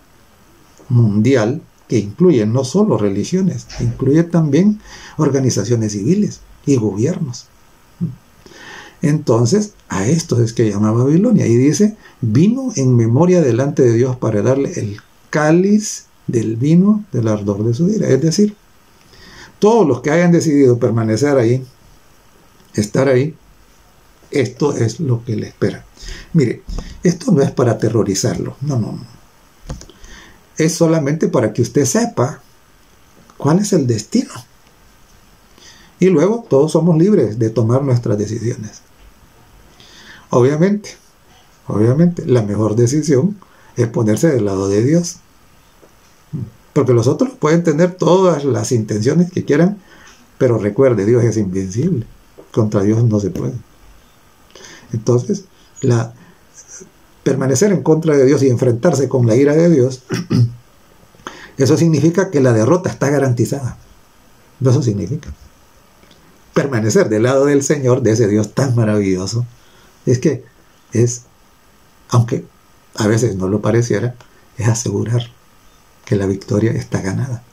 mundial que incluye no solo religiones, incluye también organizaciones civiles y gobiernos. Entonces a estos es que llama Babilonia y dice: vino en memoria delante de Dios para darle el cáliz del vino del ardor de su ira. Es decir, todos los que hayan decidido permanecer ahí, estar ahí, esto es lo que le espera. Mire, esto no es para aterrorizarlo, no. Es solamente para que usted sepa cuál es el destino. Y luego todos somos libres de tomar nuestras decisiones. Obviamente, la mejor decisión es ponerse del lado de Dios. Porque los otros pueden tener todas las intenciones que quieran, pero recuerde, Dios es invencible. Contra Dios no se puede. Entonces, permanecer en contra de Dios y enfrentarse con la ira de Dios, eso significa que la derrota está garantizada. Eso significa. Permanecer del lado del Señor, de ese Dios tan maravilloso, aunque a veces no lo pareciera, es asegurar que la victoria está ganada.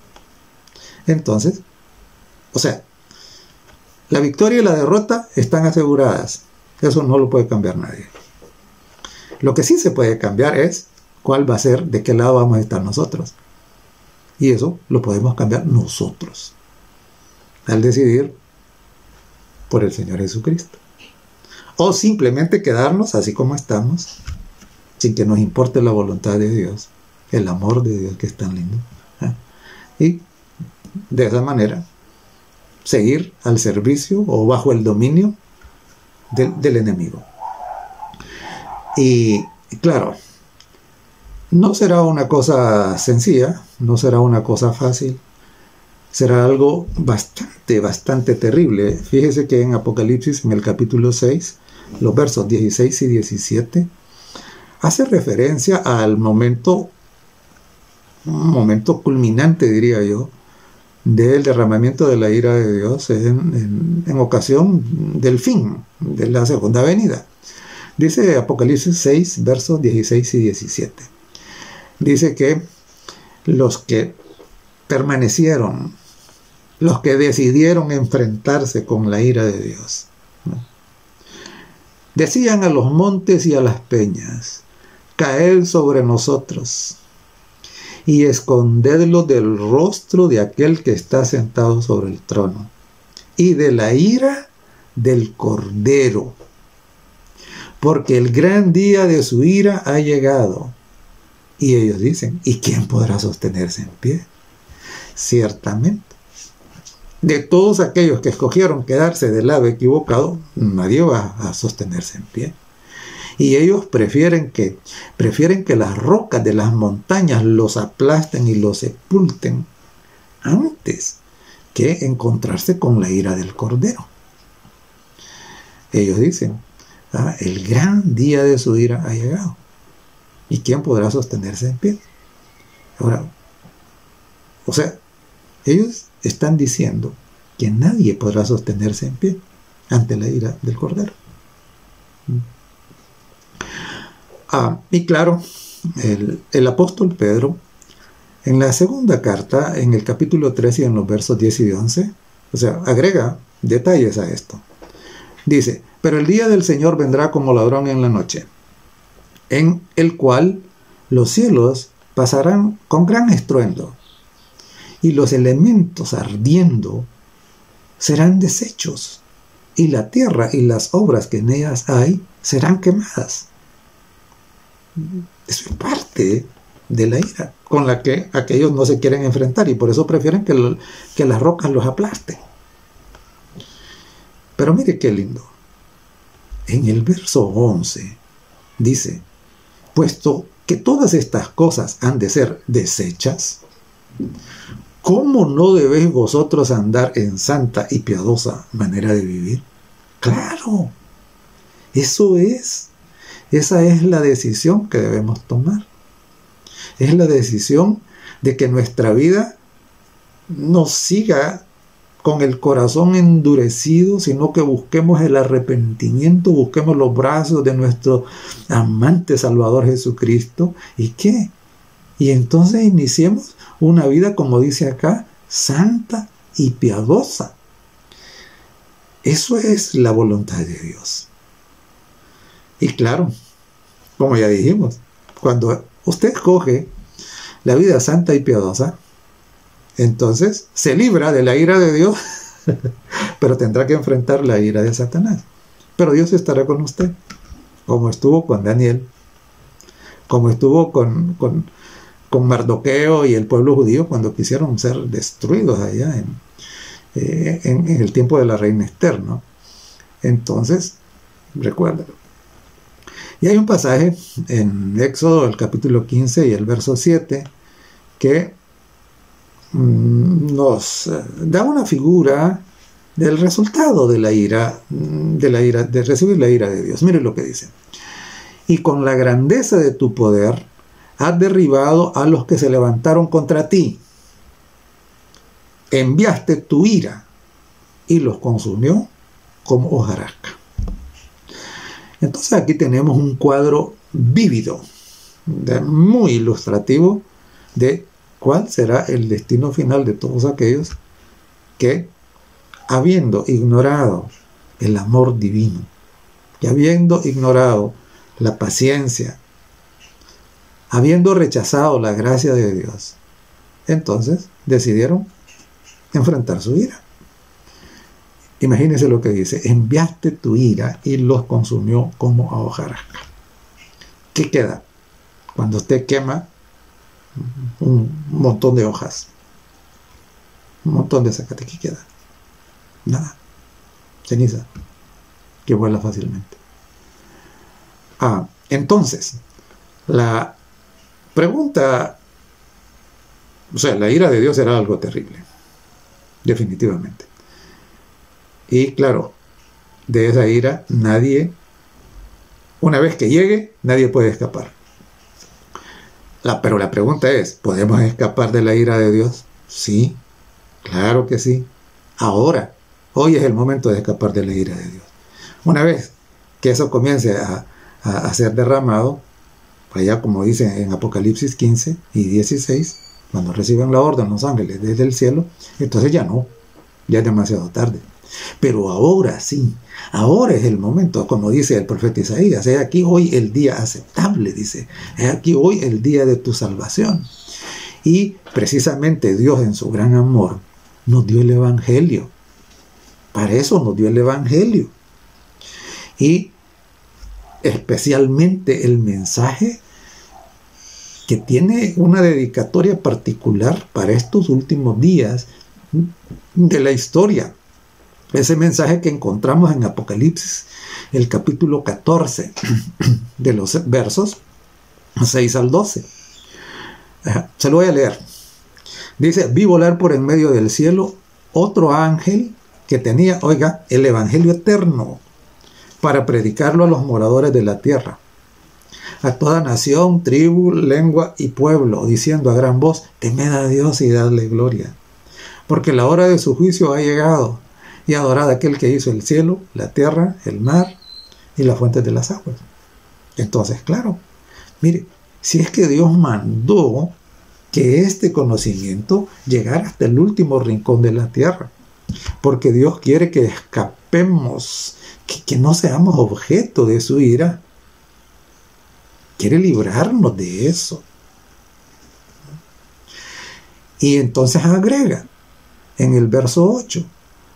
Entonces, la victoria y la derrota están aseguradas. Eso no lo puede cambiar nadie. Lo que sí se puede cambiar es cuál va a ser, de qué lado vamos a estar nosotros. Y eso lo podemos cambiar nosotros, al decidir por el Señor Jesucristo. O simplemente quedarnos así como estamos, sin que nos importe la voluntad de Dios, el amor de Dios que es tan lindo. Y de esa manera seguir al servicio o bajo el dominio del enemigo. Y claro, no será una cosa sencilla, no será una cosa fácil, será algo bastante terrible. Fíjese que en Apocalipsis, en el capítulo 6, los versos 16 y 17, hace referencia al momento culminante, diría yo, del derramamiento de la ira de Dios en ocasión del fin de la segunda venida. Dice Apocalipsis 6, versos 16 y 17. Dice que los que permanecieron, los que decidieron enfrentarse con la ira de Dios, decían a los montes y a las peñas: caed sobre nosotros y escondedlo del rostro de aquel que está sentado sobre el trono y de la ira del Cordero, porque el gran día de su ira ha llegado. Y ellos dicen: ¿y quién podrá sostenerse en pie? Ciertamente, de todos aquellos que escogieron quedarse del lado equivocado, nadie va a sostenerse en pie. Y ellos prefieren que las rocas de las montañas los aplasten y los sepulten antes que encontrarse con la ira del Cordero. Ellos dicen: el gran día de su ira ha llegado. ¿Y quién podrá sostenerse en pie? Ahora, ellos están diciendo que nadie podrá sostenerse en pie ante la ira del Cordero. Y claro, el apóstol Pedro, en la segunda carta, en el capítulo 3 y en los versos 10 y 11, agrega detalles a esto. Dice: pero el día del Señor vendrá como ladrón en la noche, en el cual los cielos pasarán con gran estruendo, y los elementos ardiendo serán deshechos, y la tierra y las obras que en ellas hay serán quemadas. Eso es parte de la ira con la que aquellos no se quieren enfrentar, y por eso prefieren que las rocas los aplasten. Pero mire qué lindo. en el verso 11 dice, puesto que todas estas cosas han de ser deshechas, ¿cómo no debéis vosotros andar en santa y piadosa manera de vivir? Claro, esa es la decisión que debemos tomar. Es la decisión de que nuestra vida no siga con el corazón endurecido, sino que busquemos el arrepentimiento, busquemos los brazos de nuestro amante Salvador Jesucristo. ¿Y qué? Y entonces iniciemos una vida, como dice acá, santa y piadosa. Eso es la voluntad de Dios. Y claro, como ya dijimos, cuando usted escoge la vida santa y piadosa, entonces se libra de la ira de Dios, pero tendrá que enfrentar la ira de Satanás. Pero Dios estará con usted, como estuvo con Daniel, como estuvo con Mardoqueo y el pueblo judío cuando quisieron ser destruidos allá en el tiempo de la reina Esther, ¿no? Entonces, recuérdalo. Y hay un pasaje en Éxodo, el capítulo 15 y el verso 7, que nos da una figura del resultado de de recibir la ira de Dios. Mire lo que dice. Y con la grandeza de tu poder has derribado a los que se levantaron contra ti. Enviaste tu ira y los consumió como hojarasca. Entonces aquí tenemos un cuadro vívido, muy ilustrativo de cuál será el destino final de todos aquellos que, habiendo ignorado el amor divino y habiendo ignorado la paciencia, habiendo rechazado la gracia de Dios, entonces decidieron enfrentar su ira. Imagínense lo que dice, enviaste tu ira y los consumió como a hojarasca. ¿Qué queda cuando usted quema un montón de hojas, un montón de zacate? ¿Qué queda? Nada, ceniza, que vuela fácilmente. Entonces, la pregunta, o sea, la ira de Dios era algo terrible, definitivamente. Y claro, de esa ira nadie, una vez que llegue, nadie puede escapar. Pero la pregunta es, ¿podemos escapar de la ira de Dios? Sí, claro que sí. Ahora, hoy es el momento de escapar de la ira de Dios. Una vez que eso comience a ser derramado, allá como dice en Apocalipsis 15 y 16, cuando reciben la orden los ángeles desde el cielo, entonces ya no, ya es demasiado tarde. Pero ahora sí, ahora es el momento, como dice el profeta Isaías, es aquí hoy el día aceptable, dice, es aquí hoy el día de tu salvación. Y precisamente Dios en su gran amor nos dio el Evangelio, para eso nos dio el Evangelio. Y especialmente el mensaje que tiene una dedicatoria particular para estos últimos días de la historia. Ese mensaje que encontramos en Apocalipsis, el capítulo 14, de los versos 6 al 12. Se lo voy a leer. Dice, vi volar por en medio del cielo otro ángel que tenía, oiga, el evangelio eterno para predicarlo a los moradores de la tierra, a toda nación, tribu, lengua y pueblo, diciendo a gran voz, temed a Dios y dadle gloria, porque la hora de su juicio ha llegado, y adorad a aquel que hizo el cielo, la tierra, el mar y las fuentes de las aguas. Entonces, claro, mire, si es que Dios mandó que este conocimiento llegara hasta el último rincón de la tierra, porque Dios quiere que escapemos, que no seamos objeto de su ira. Quiere librarnos de eso. Y entonces agrega en el verso 8,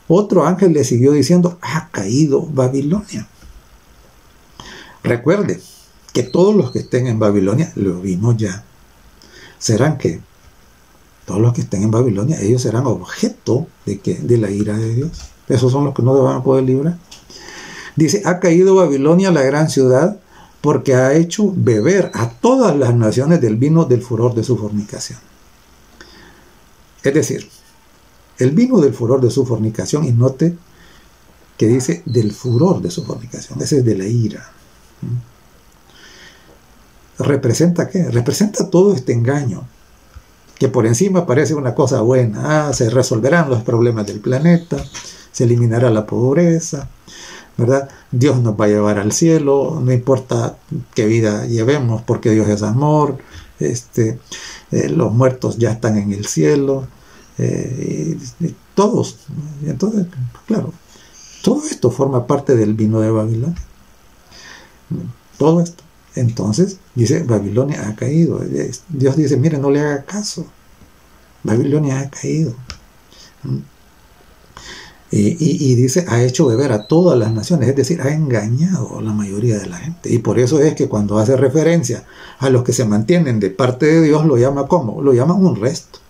otro ángel le siguió diciendo, ha caído Babilonia. Recuerde que todos los que estén en Babilonia, lo vimos ya, serán que todos los que estén en Babilonia, ellos serán objeto de la ira de Dios. Esos son los que no se van a poder librar. Dice, ha caído Babilonia, la gran ciudad, porque ha hecho beber a todas las naciones del vino del furor de su fornicación. Es decir, el vino del furor de su fornicación, y note que dice del furor de su fornicación, ese es de la ira. ¿Representa qué? Representa todo este engaño, que por encima parece una cosa buena. Se resolverán los problemas del planeta, se eliminará la pobreza, ¿verdad? Dios nos va a llevar al cielo, no importa qué vida llevemos, porque Dios es amor, los muertos ya están en el cielo, y todos. Entonces, claro, todo esto forma parte del vino de Babilonia. Todo esto. Entonces, dice, Babilonia ha caído. Dios dice, mire, no le haga caso. Babilonia ha caído. Y dice, ha hecho beber a todas las naciones, es decir, ha engañado a la mayoría de la gente. Y por eso es que cuando hace referencia a los que se mantienen de parte de Dios, lo llama ¿cómo? Lo llama un resto.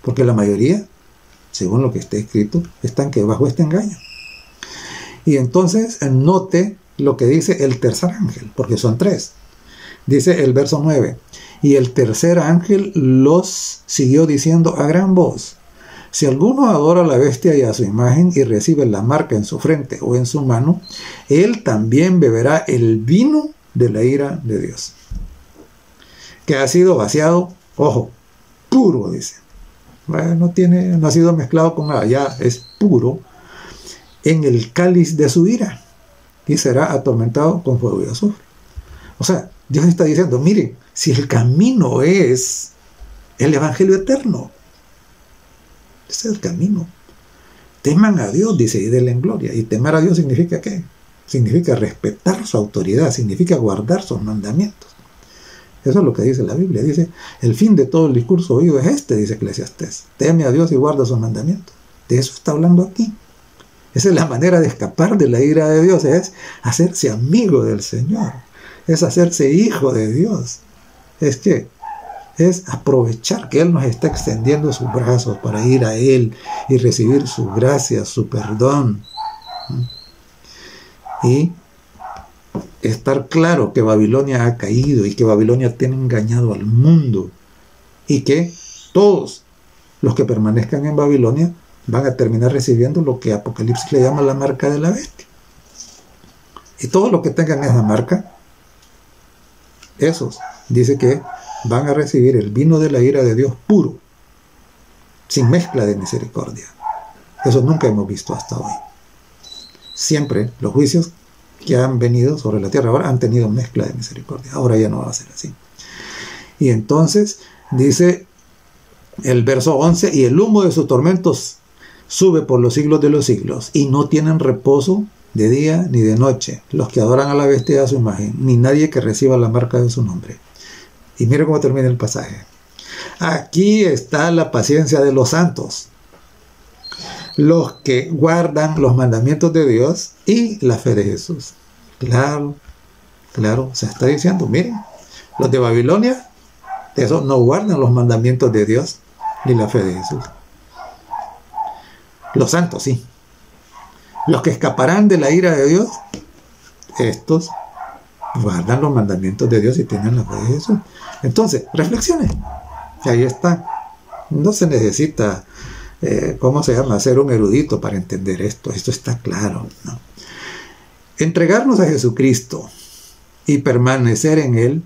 Porque la mayoría, según lo que está escrito, están que bajo este engaño. Y entonces, note lo que dice el tercer ángel, porque son tres. Dice el verso 9, y el tercer ángel los siguió diciendo a gran voz, si alguno adora a la bestia y a su imagen y recibe la marca en su frente o en su mano, él también beberá el vino de la ira de Dios, que ha sido vaciado, ojo, puro, dice. No ha sido mezclado con nada, ya es puro, en el cáliz de su ira, y será atormentado con fuego y azufre. O sea, Dios está diciendo, miren, si el camino es el evangelio eterno, ese es el camino. Teman a Dios, dice, y denle en gloria. ¿Y temer a Dios significa qué? Significa respetar su autoridad, significa guardar sus mandamientos. Eso es lo que dice la Biblia. Dice, el fin de todo el discurso oído es este, dice Eclesiastés. Teme a Dios y guarda sus mandamientos. De eso está hablando aquí. Esa es la manera de escapar de la ira de Dios, es hacerse amigo del Señor, es hacerse hijo de Dios. Es aprovechar que Él nos está extendiendo sus brazos para ir a Él y recibir su gracia, su perdón. Y estar claro que Babilonia ha caído y que Babilonia tiene engañado al mundo y que todos los que permanezcan en Babilonia van a terminar recibiendo lo que Apocalipsis le llama la marca de la bestia. Y todos los que tengan esa marca, esos, dice que van a recibir el vino de la ira de Dios puro, sin mezcla de misericordia. Eso nunca hemos visto hasta hoy. Siempre los juicios que han venido sobre la tierra ahora han tenido mezcla de misericordia. Ahora ya no va a ser así. Y entonces dice el verso 11, y el humo de sus tormentos sube por los siglos de los siglos, y no tienen reposo de día ni de noche los que adoran a la bestia y a su imagen, ni nadie que reciba la marca de su nombre. Y mire cómo termina el pasaje. Aquí está la paciencia de los santos, los que guardan los mandamientos de Dios y la fe de Jesús. Claro, se está diciendo, miren, los de Babilonia, esos no guardan los mandamientos de Dios ni la fe de Jesús. Los santos sí. Los que escaparán de la ira de Dios, estos guardan los mandamientos de Dios y tienen la fe de Jesús. Entonces, reflexionen. Ahí está. No se necesita, ser un erudito para entender esto. Esto está claro, ¿no? Entregarnos a Jesucristo y permanecer en Él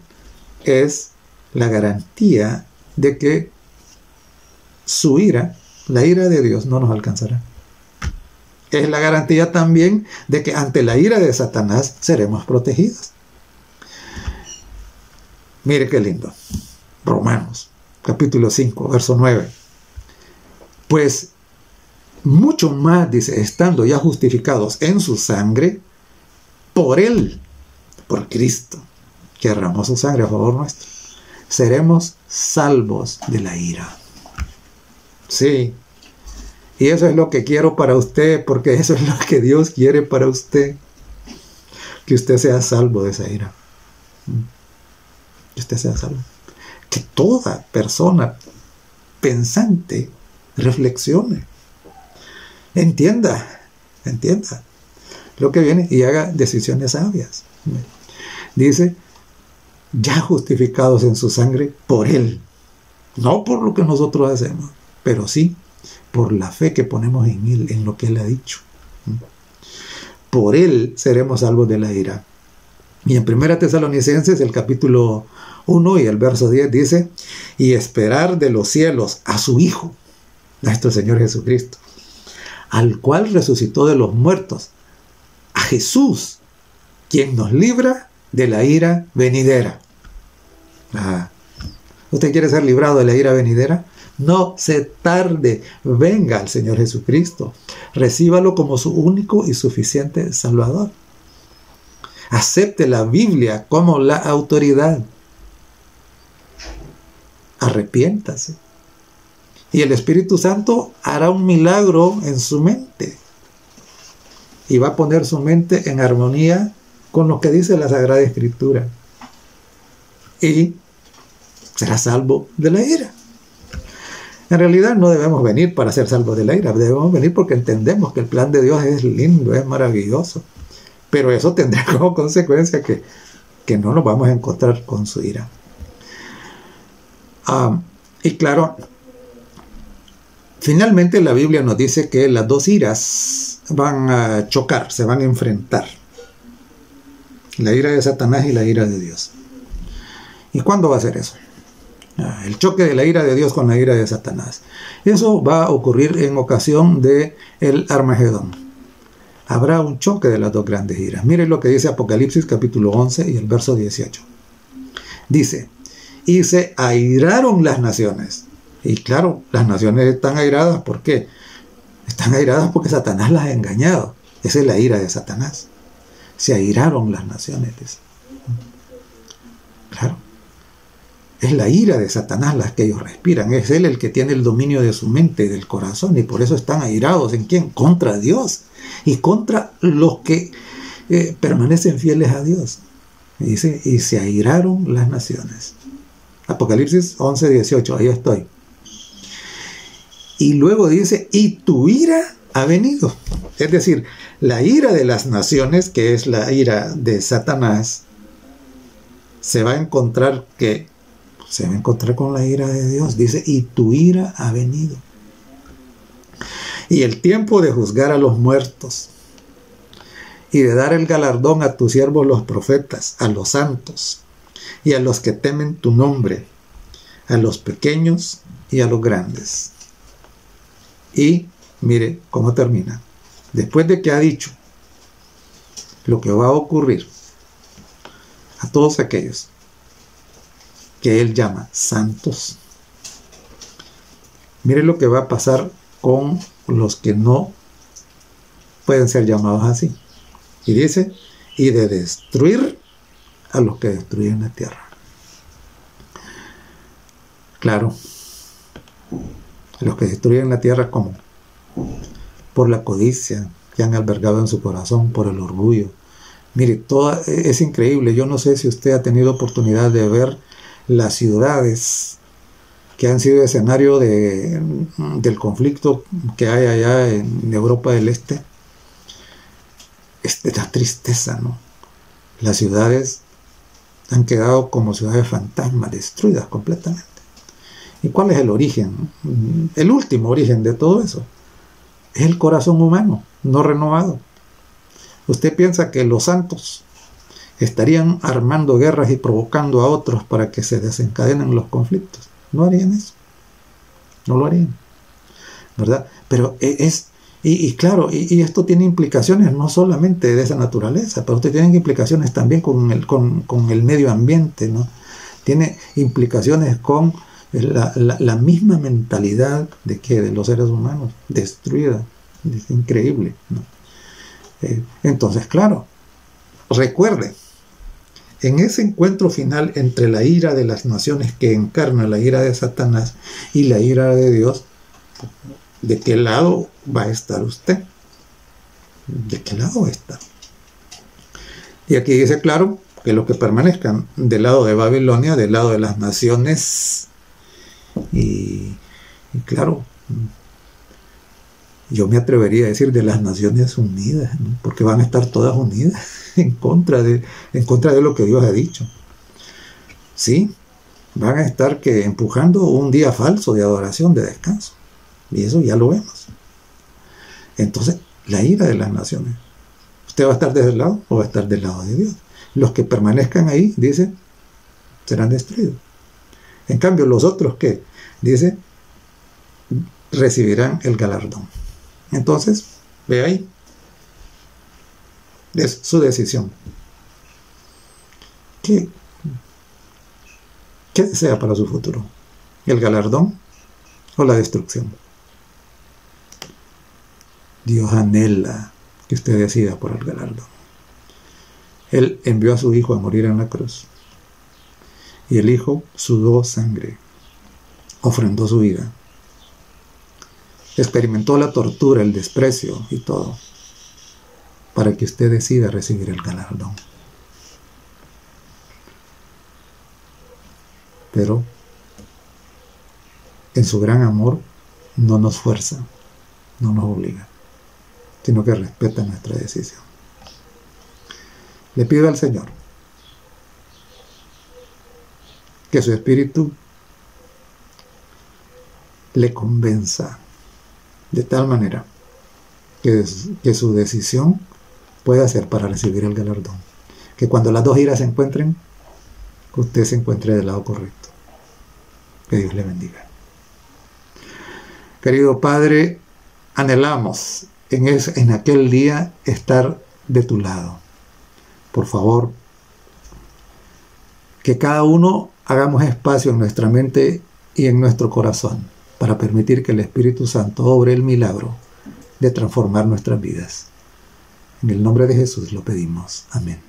es la garantía de que su ira, la ira de Dios, no nos alcanzará. Es la garantía también de que ante la ira de Satanás seremos protegidos. Mire qué lindo. Romanos, capítulo 5, verso 9. Pues mucho más, dice, estando ya justificados en su sangre, por Él, por Cristo, que derramó su sangre a favor nuestro, seremos salvos de la ira. Sí. Y eso es lo que quiero para usted, porque eso es lo que Dios quiere para usted. Que usted sea salvo de esa ira. Que usted sea salvo. Que toda persona pensante reflexione. Entienda. lo que viene y haga decisiones sabias. Dice, ya justificados en su sangre por Él. No por lo que nosotros hacemos, pero sí por la fe que ponemos en Él, en lo que Él ha dicho. Por Él seremos salvos de la ira. Y en 1 Tesalonicenses, el capítulo 1 y el verso 10 dice, y esperar de los cielos a su Hijo, nuestro Señor Jesucristo, al cual resucitó de los muertos, a Jesús, quien nos libra de la ira venidera. ¿Usted quiere ser librado de la ira venidera? No se tarde, venga al Señor Jesucristo, recíbalo como su único y suficiente Salvador. Acepte la Biblia como la autoridad. Arrepiéntase. Y el Espíritu Santo hará un milagro en su mente. Y va a poner su mente en armonía con lo que dice la Sagrada Escritura. Y será salvo de la ira. En realidad no debemos venir para ser salvos de la ira. Debemos venir porque entendemos que el plan de Dios es lindo, es maravilloso. Pero eso tendrá como consecuencia que no nos vamos a encontrar con su ira. Y claro, finalmente la Biblia nos dice que las dos iras van a chocar, se van a enfrentar. La ira de Satanás y la ira de Dios. ¿Y cuándo va a ser eso? El choque de la ira de Dios con la ira de Satanás. Eso va a ocurrir en ocasión del Armagedón. Habrá un choque de las dos grandes iras. Miren lo que dice Apocalipsis capítulo 11 y el verso 18. Dice, y se airaron las naciones. Y claro, las naciones están airadas. ¿Por qué? Están airadas porque Satanás las ha engañado. Esa es la ira de Satanás. Se airaron las naciones. Claro. Es la ira de Satanás la que ellos respiran. Es él el que tiene el dominio de su mente y del corazón. Y por eso están airados. ¿En quién? Contra Dios. Y contra los que permanecen fieles a Dios. Y dice, y se airaron las naciones. Apocalipsis 11, 18. Ahí estoy. Y luego dice, y tu ira ha venido. Es decir, la ira de las naciones, que es la ira de Satanás, se va a encontrar con la ira de Dios. Dice, y tu ira ha venido. Y el tiempo de juzgar a los muertos y de dar el galardón a tus siervos los profetas, a los santos y a los que temen tu nombre, a los pequeños y a los grandes. Y mire cómo termina. Después de que ha dicho lo que va a ocurrir a todos aquellos que él llama santos, mire lo que va a pasar con los que no pueden ser llamados así. Y dice, y de destruir a los que destruyen la tierra. Claro, los que destruyen la tierra, ¿cómo? Por la codicia que han albergado en su corazón, por el orgullo. Mire, es increíble. Yo no sé si usted ha tenido oportunidad de ver las ciudades que han sido escenario del conflicto que hay allá en Europa del Este. Es de la tristeza, ¿no? Las ciudades han quedado como ciudades fantasmas, destruidas completamente. ¿Y cuál es el origen? El último origen de todo eso es el corazón humano, no renovado. ¿Usted piensa que los santos estarían armando guerras y provocando a otros para que se desencadenen los conflictos? No harían eso. No lo harían. ¿Verdad? Pero claro, esto tiene implicaciones no solamente de esa naturaleza, pero tiene implicaciones también con el medio ambiente, ¿no? Tiene implicaciones con la misma mentalidad de los seres humanos, destruida. Es increíble, ¿no? Entonces, claro, recuerde, en ese encuentro final entre la ira de las naciones que encarna la ira de Satanás y la ira de Dios, ¿de qué lado va a estar usted? ¿De qué lado va a estar? Y aquí dice claro que los que permanezcan del lado de Babilonia, del lado de las naciones, y claro, yo me atrevería a decir de las Naciones Unidas, ¿no? Porque van a estar todas unidas en contra de lo que Dios ha dicho. Sí, van a estar empujando un día falso de adoración, de descanso. Y eso ya lo vemos. Entonces, la ira de las naciones. ¿Usted va a estar desde el lado o va a estar del lado de Dios? Los que permanezcan ahí, dice, serán destruidos. En cambio, los otros que, dice, recibirán el galardón. Entonces, ve ahí. Es su decisión. ¿Qué desea para su futuro? ¿El galardón o la destrucción? Dios anhela que usted decida por el galardón. Él envió a su Hijo a morir en la cruz. Y el Hijo sudó sangre, ofrendó su vida. Experimentó la tortura, el desprecio y todo, para que usted decida recibir el galardón. Pero en su gran amor no nos fuerza, no nos obliga, sino que respeta nuestra decisión. Le pido al Señor que su espíritu le convenza de tal manera que su decisión pueda ser para recibir el galardón. Que cuando las dos iras se encuentren, usted se encuentre del lado correcto. Que Dios le bendiga. Querido Padre, anhelamos en aquel día estar de tu lado. Por favor, que cada uno hagamos espacio en nuestra mente y en nuestro corazón para permitir que el Espíritu Santo obre el milagro de transformar nuestras vidas. En el nombre de Jesús lo pedimos. Amén.